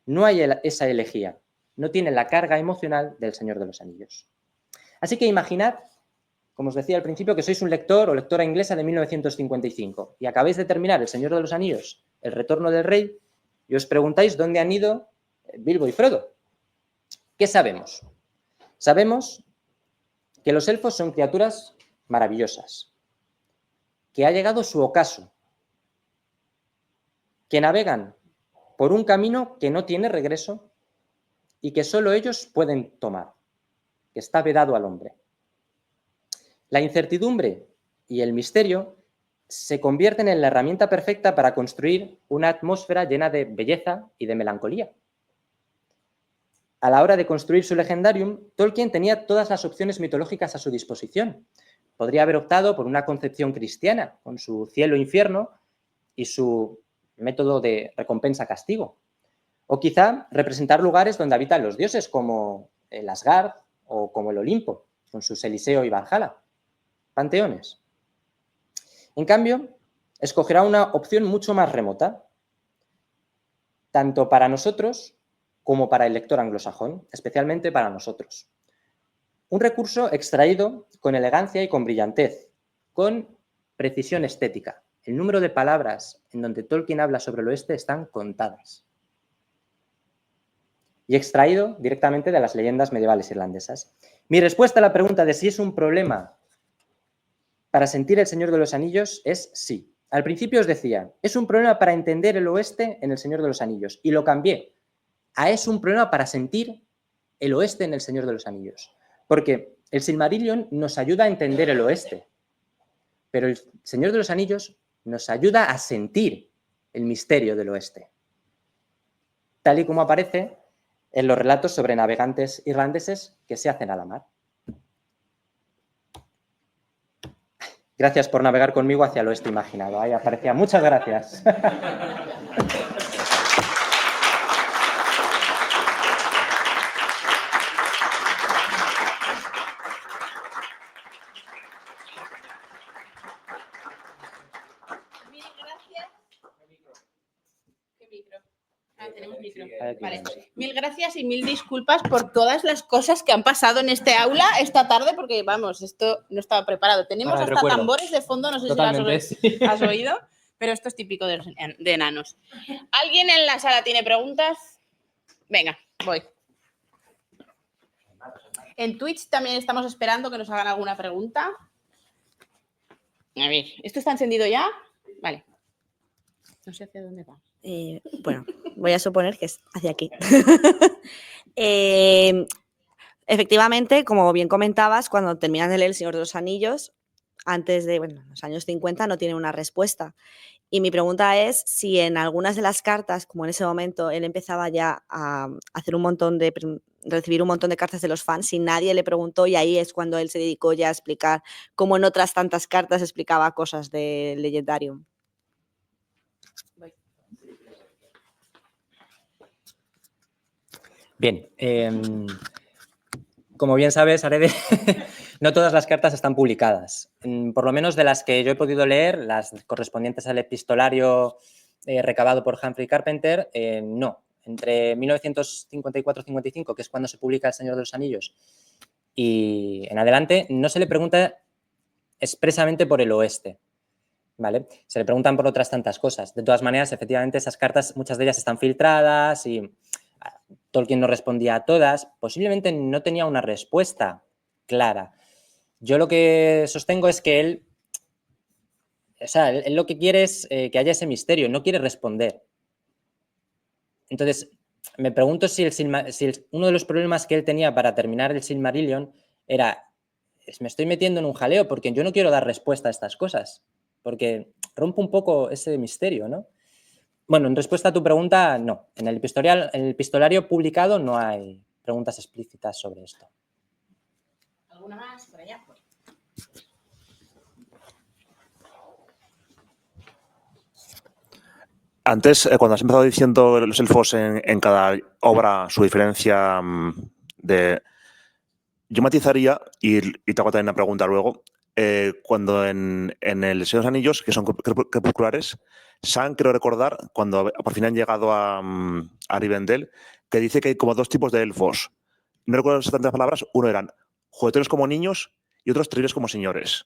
Speaker 2: no hay esa elegía, no tiene la carga emocional del Señor de los Anillos. Así que imaginad, como os decía al principio, que sois un lector o lectora inglesa de 1955 y acabáis de terminar El Señor de los Anillos, El Retorno del Rey, y os preguntáis dónde han ido Bilbo y Frodo. ¿Qué sabemos? Sabemos que los elfos son criaturas maravillosas, que ha llegado su ocaso, que navegan por un camino que no tiene regreso y que solo ellos pueden tomar, que está vedado al hombre. La incertidumbre y el misterio se convierten en la herramienta perfecta para construir una atmósfera llena de belleza y de melancolía. A la hora de construir su legendarium, Tolkien tenía todas las opciones mitológicas a su disposición. Podría haber optado por una concepción cristiana, con su cielo-infierno y su método de recompensa-castigo. O quizá representar lugares donde habitan los dioses, como el Asgard o como el Olimpo, con sus Eliseo y Valhalla. Panteones. En cambio, escogerá una opción mucho más remota, tanto para nosotros como para el lector anglosajón, especialmente para nosotros. Un recurso extraído con elegancia y con brillantez, con precisión estética, el número de palabras en donde Tolkien habla sobre el oeste están contadas. Y extraído directamente de las leyendas medievales irlandesas. Mi respuesta a la pregunta de si es un problema para sentir El Señor de los Anillos es sí. Al principio os decía, es un problema para entender el oeste en El Señor de los Anillos. Y lo cambié a es un problema para sentir el oeste en El Señor de los Anillos. Porque el Silmarillion nos ayuda a entender el oeste. Pero el Señor de los Anillos nos ayuda a sentir el misterio del oeste. Tal y como aparece en los relatos sobre navegantes irlandeses que se hacen a la mar. Gracias por navegar conmigo hacia el oeste imaginado. Ahí aparecía. Muchas gracias.
Speaker 1: Mil gracias. ¿Qué micro? Ah, tenemos micro.
Speaker 2: Aquí
Speaker 1: Vale.
Speaker 2: vamos.
Speaker 1: Mil gracias y mil disculpas por todas las cosas que han pasado en este aula esta tarde, porque vamos, esto no estaba preparado. Tenemos
Speaker 4: Para el
Speaker 1: hasta
Speaker 4: recuerdo.
Speaker 1: tambores de fondo, no sé
Speaker 4: Totalmente.
Speaker 1: si las has oído, pero esto es típico de enanos. ¿Alguien en la sala tiene preguntas? Venga, voy. En Twitch también estamos esperando que nos hagan alguna pregunta. A ver, ¿esto está encendido ya? Vale. No sé hacia dónde va.
Speaker 5: Bueno, voy a suponer que es hacia aquí. Efectivamente, como bien comentabas, cuando terminas de leer El Señor de los Anillos, antes de los años 50 no tiene una respuesta. Y mi pregunta es si en algunas de las cartas, como en ese momento él empezaba ya a hacer recibir un montón de cartas de los fans, si nadie le preguntó, y ahí es cuando él se dedicó ya a explicar, como en otras tantas cartas explicaba cosas de Legendarium.
Speaker 2: Bien, como bien sabes, Arede, no todas las cartas están publicadas. Por lo menos de las que yo he podido leer, las correspondientes al epistolario recabado por Humphrey Carpenter, no. Entre 1954-55, que es cuando se publica El Señor de los Anillos, y en adelante, no se le pregunta expresamente por el oeste, ¿vale? Se le preguntan por otras tantas cosas. De todas maneras, efectivamente, esas cartas, muchas de ellas están filtradas y Tolkien no respondía a todas, posiblemente no tenía una respuesta clara. Yo lo que sostengo es que él lo que quiere es que haya ese misterio, no quiere responder. Entonces, me pregunto si uno de los problemas que él tenía para terminar el Silmarillion era, me estoy metiendo en un jaleo porque yo no quiero dar respuesta a estas cosas, porque rompe un poco ese misterio, ¿no? Bueno, en respuesta a tu pregunta, no. En el epistolario publicado no hay preguntas explícitas sobre esto.
Speaker 1: ¿Alguna más por allá?
Speaker 7: Antes, cuando has empezado diciendo los elfos en cada obra, su diferencia yo matizaría, y te hago también una pregunta luego, cuando en El Señor de los Anillos, que son crepusculares, Sam, creo recordar, cuando por fin han llegado a Rivendell, que dice que hay como dos tipos de elfos. No recuerdo exactamente las palabras. Uno eran juguetones como niños y otros terribles como señores.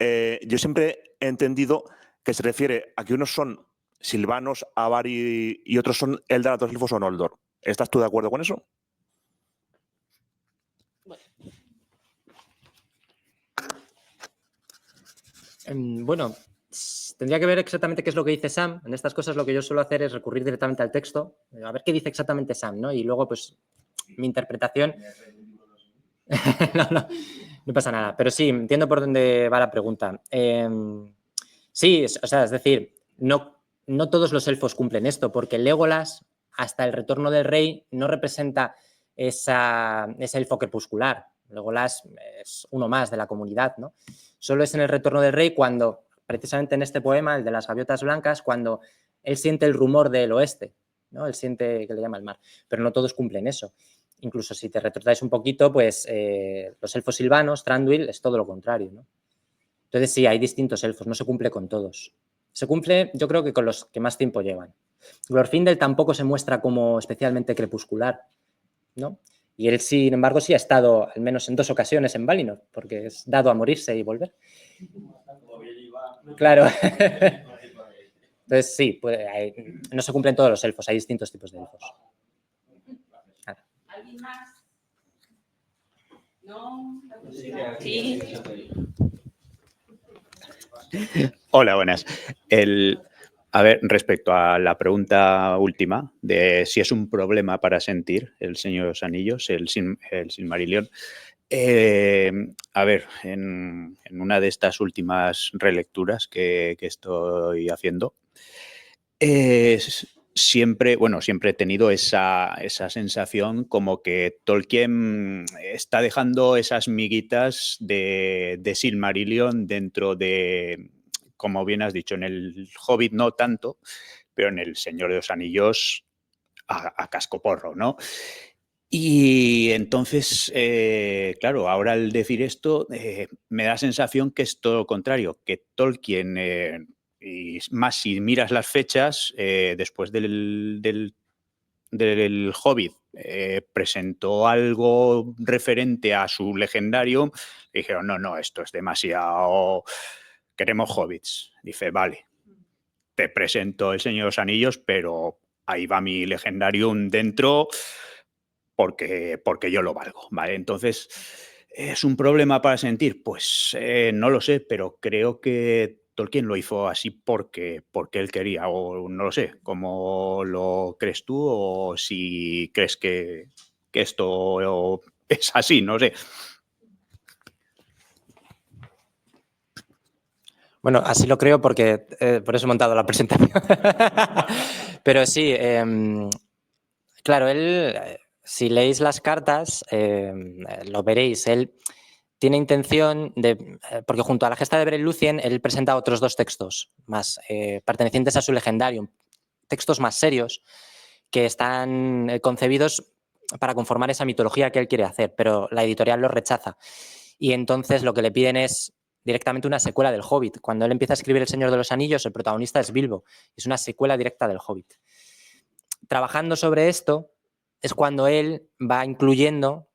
Speaker 7: Yo siempre he entendido que se refiere a que unos son silvanos, avari y otros son Eldar, otros elfos o Noldor. ¿Estás tú de acuerdo con eso?
Speaker 2: Bueno, tendría que ver exactamente qué es lo que dice Sam. En estas cosas lo que yo suelo hacer es recurrir directamente al texto, a ver qué dice exactamente Sam, ¿no? Y luego, pues, mi interpretación... no pasa nada. Pero sí, entiendo por dónde va la pregunta. Sí, es decir, no todos los elfos cumplen esto, porque Legolas, hasta el retorno del rey, no representa ese elfo crepuscular. Legolas es uno más de la comunidad, ¿no? Solo es en el retorno del rey cuando, precisamente en este poema, el de las gaviotas blancas, cuando él siente el rumor del oeste, ¿no? Él siente que le llama el mar, pero no todos cumplen eso. Incluso si te retrotraes un poquito, pues los elfos silvanos, Thranduil, es todo lo contrario, ¿no? Entonces sí, hay distintos elfos, no se cumple con todos. Se cumple, yo creo que con los que más tiempo llevan. Glorfindel tampoco se muestra como especialmente crepuscular, ¿no? Y él, sin embargo, sí ha estado al menos en 2 ocasiones en Valinor, porque es dado a morirse y volver. Claro. Entonces, sí, pues, no se cumplen todos los elfos, hay distintos tipos de elfos.
Speaker 1: ¿Alguien más? ¿No? Sí.
Speaker 8: Hola, buenas. A ver, respecto a la pregunta última de si es un problema para sentir el Señor de los Anillos, el Silmarillion. A ver, en una de estas últimas relecturas que estoy haciendo, siempre he tenido esa sensación como que Tolkien está dejando esas miguitas de Silmarillion dentro de, como bien has dicho, en el Hobbit no tanto, pero en el Señor de los Anillos a cascoporro, ¿no? Y entonces, claro, ahora al decir esto, me da la sensación que es todo lo contrario, que Tolkien, y más si miras las fechas, después del Hobbit, presentó algo referente a su legendario, y dijeron, no, esto es demasiado, queremos hobbits. Dice, vale, te presento el Señor de los Anillos, pero ahí va mi legendarium dentro porque yo lo valgo, ¿vale? Entonces, ¿es un problema para sentir? Pues no lo sé, pero creo que Tolkien lo hizo así porque él quería, o no lo sé, ¿cómo lo crees tú? O si crees que esto es así, no sé.
Speaker 2: Bueno, así lo creo porque por eso he montado la presentación. Pero sí, claro, él, si leéis las cartas, lo veréis. Él tiene intención de, porque junto a la gesta de Beren Lúthien, él presenta otros 2 textos más pertenecientes a su legendarium, textos más serios que están concebidos para conformar esa mitología que él quiere hacer, pero la editorial lo rechaza. Y entonces lo que le piden es directamente una secuela del Hobbit. Cuando él empieza a escribir El Señor de los Anillos, el protagonista es Bilbo. Es una secuela directa del Hobbit. Trabajando sobre esto es cuando él va incluyendo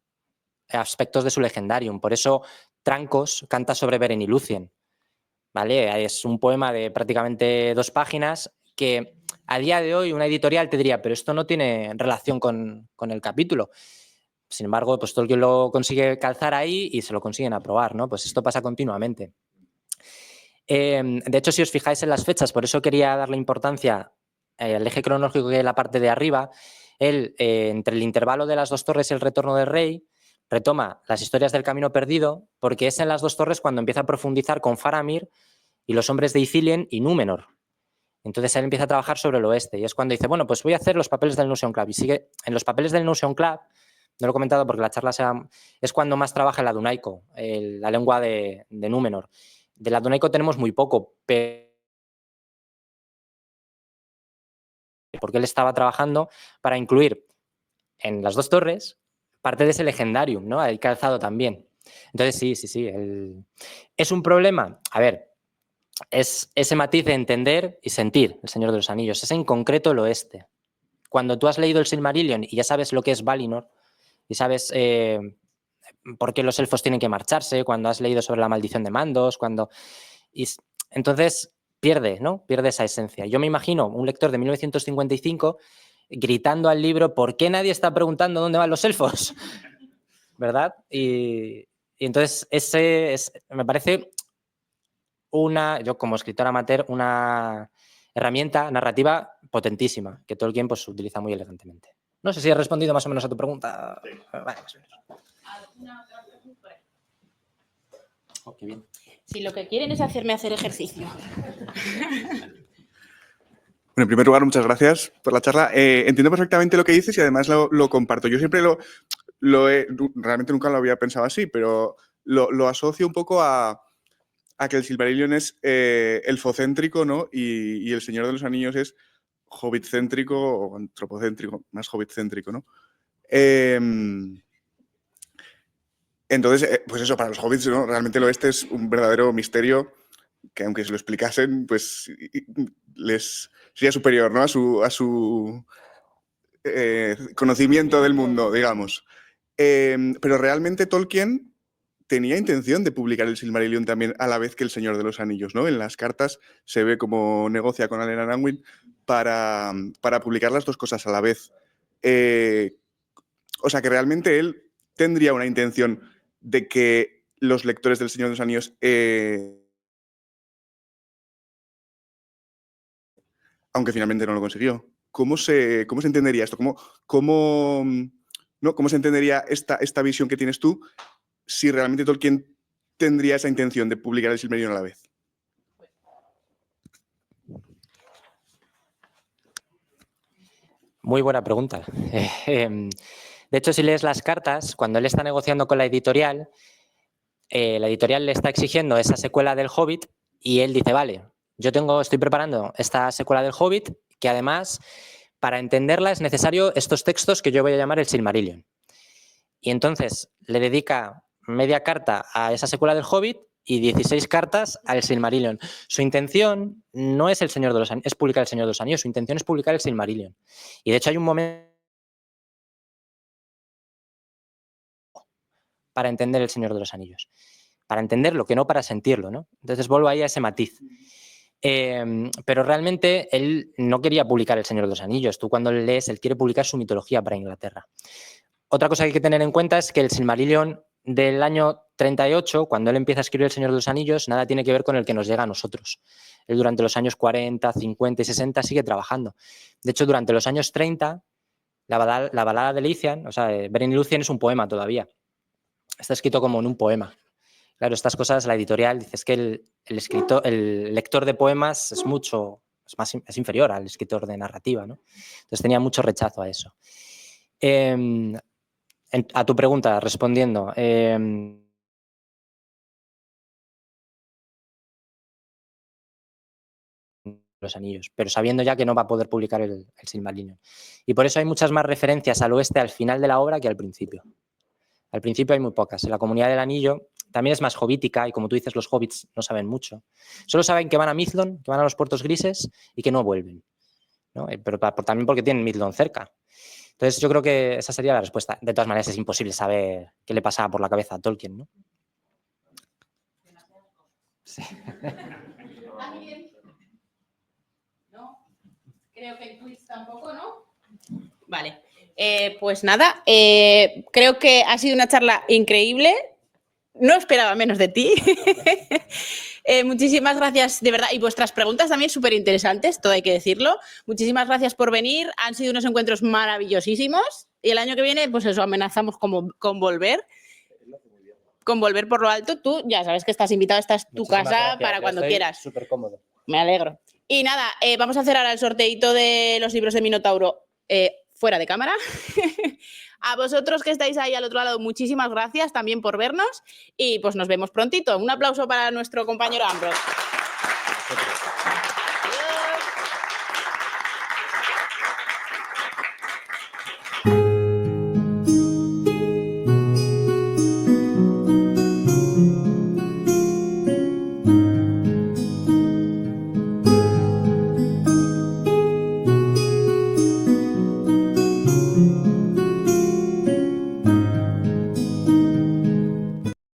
Speaker 2: aspectos de su legendarium. Por eso Trancos canta sobre Beren y Lúthien, ¿vale? Es un poema de prácticamente 2 páginas que a día de hoy una editorial te diría, pero esto no tiene relación con el capítulo. Sin embargo, pues Tolkien lo consigue calzar ahí y se lo consiguen aprobar, ¿no? Pues esto pasa continuamente. De hecho, si os fijáis en las fechas, por eso quería darle importancia al eje cronológico que hay en la parte de arriba, él, entre el intervalo de las 2 torres y el retorno del rey, retoma las historias del Camino Perdido, porque es en las 2 torres cuando empieza a profundizar con Faramir y los hombres de Ithilien y Númenor. Entonces él empieza a trabajar sobre el oeste y es cuando dice, bueno, pues voy a hacer los papeles del Nusion Club. Y sigue en los papeles del Nusion Club, no lo he comentado porque la charla es cuando más trabaja el Adunaico, la lengua de Númenor. Del Adunaico tenemos muy poco, pero porque él estaba trabajando para incluir en las 2 torres parte de ese legendarium, ¿no? El calzado también. Entonces, sí. ¿Es un problema? A ver, es ese matiz de entender y sentir El Señor de los Anillos. Es en concreto el oeste. Cuando tú has leído el Silmarillion y ya sabes lo que es Valinor y sabes por qué los elfos tienen que marcharse, cuando has leído sobre la maldición de Mandos, entonces pierde, ¿no? Pierde esa esencia. Yo me imagino un lector de 1955 gritando al libro, ¿por qué nadie está preguntando dónde van los elfos? ¿Verdad? Y entonces me parece yo como escritor amateur, una herramienta narrativa potentísima que Tolkien pues utiliza muy elegantemente. No sé si he respondido más o menos a tu pregunta. Sí. Vale, más o menos.
Speaker 1: ¿Alguna otra pregunta?
Speaker 2: Oh, qué bien.
Speaker 1: Si lo que quieren es hacerme hacer ejercicio.
Speaker 9: Bueno, en primer lugar, muchas gracias por la charla. Entiendo perfectamente lo que dices y además lo comparto. Yo siempre realmente nunca lo había pensado así, pero lo asocio un poco a que el Silmarillion es elfocéntrico, ¿no? Y el Señor de los Anillos es hobbitcéntrico o antropocéntrico, más hobbitcéntrico, ¿no? Entonces, pues eso, para los hobbits, ¿no? Realmente el oeste es un verdadero misterio que aunque se lo explicasen, pues les sería superior, ¿no? A su conocimiento del mundo, digamos. Pero realmente Tolkien tenía intención de publicar el Silmarillion también a la vez que el Señor de los Anillos, ¿no? En las cartas se ve cómo negocia con Allen Arangwin para publicar las dos cosas a la vez. O sea, que realmente él tendría una intención de que los lectores del Señor de los Anillos, aunque finalmente no lo consiguió. ¿Cómo se entendería esto? ¿Cómo se entendería esta visión que tienes tú si realmente Tolkien tendría esa intención de publicar el Silmarillion a la vez?
Speaker 2: Muy buena pregunta. De hecho, si lees las cartas, cuando él está negociando con la editorial le está exigiendo esa secuela del Hobbit y él dice, vale, yo estoy preparando esta secuela del Hobbit que además, para entenderla, es necesario estos textos que yo voy a llamar el Silmarillion. Y entonces le dedica media carta a esa secuela del Hobbit y 16 cartas al Silmarillion. Su intención no es el Señor de los Anillos, es publicar el Señor de los Anillos, su intención es publicar el Silmarillion. Y de hecho hay un momento para entender el Señor de los Anillos. Para entenderlo, que no para sentirlo, ¿no? Entonces vuelvo ahí a ese matiz. Pero realmente él no quería publicar el Señor de los Anillos. Tú cuando lees, él quiere publicar su mitología para Inglaterra. Otra cosa que hay que tener en cuenta es que el Silmarillion del año 38, cuando él empieza a escribir El Señor de los Anillos, nada tiene que ver con el que nos llega a nosotros. Él durante los años 40, 50 y 60 sigue trabajando. De hecho, durante los años 30, la balada de Lúthien, o sea, Beren y Lúthien es un poema todavía. Está escrito como en un poema. Claro, estas cosas, la editorial dice que el lector de poemas es inferior al escritor de narrativa, ¿no? Entonces tenía mucho rechazo a eso. A tu pregunta, respondiendo. Los anillos, pero sabiendo ya que no va a poder publicar el Silmarillion. Y por eso hay muchas más referencias al oeste al final de la obra que al principio. Al principio hay muy pocas. En la Comunidad del Anillo también es más hobbítica y, como tú dices, los hobbits no saben mucho. Solo saben que van a Mithlond, que van a los puertos grises y que no vuelven, ¿no? Pero también porque tienen Mithlond cerca. Entonces yo creo que esa sería la respuesta. De todas maneras es imposible saber qué le pasaba por la cabeza a Tolkien, ¿no? Sí.
Speaker 1: ¿No? Creo que en Twitch tampoco, ¿no? Vale. Pues nada, creo que ha sido una charla increíble. No esperaba menos de ti. Muchísimas gracias, de verdad. Y vuestras preguntas también súper interesantes, todo hay que decirlo. Muchísimas gracias por venir. Han sido unos encuentros maravillosísimos. Y el año que viene, pues eso, amenazamos con volver. Con volver por lo alto. Tú ya sabes que estás invitado, esta es tu casa para cuando quieras.
Speaker 2: Súper cómodo.
Speaker 1: Me alegro. Y nada, vamos a hacer ahora el sorteito de los libros de Minotauro fuera de cámara. A vosotros que estáis ahí al otro lado, muchísimas gracias también por vernos y pues nos vemos prontito. Un aplauso para nuestro compañero Ambrose.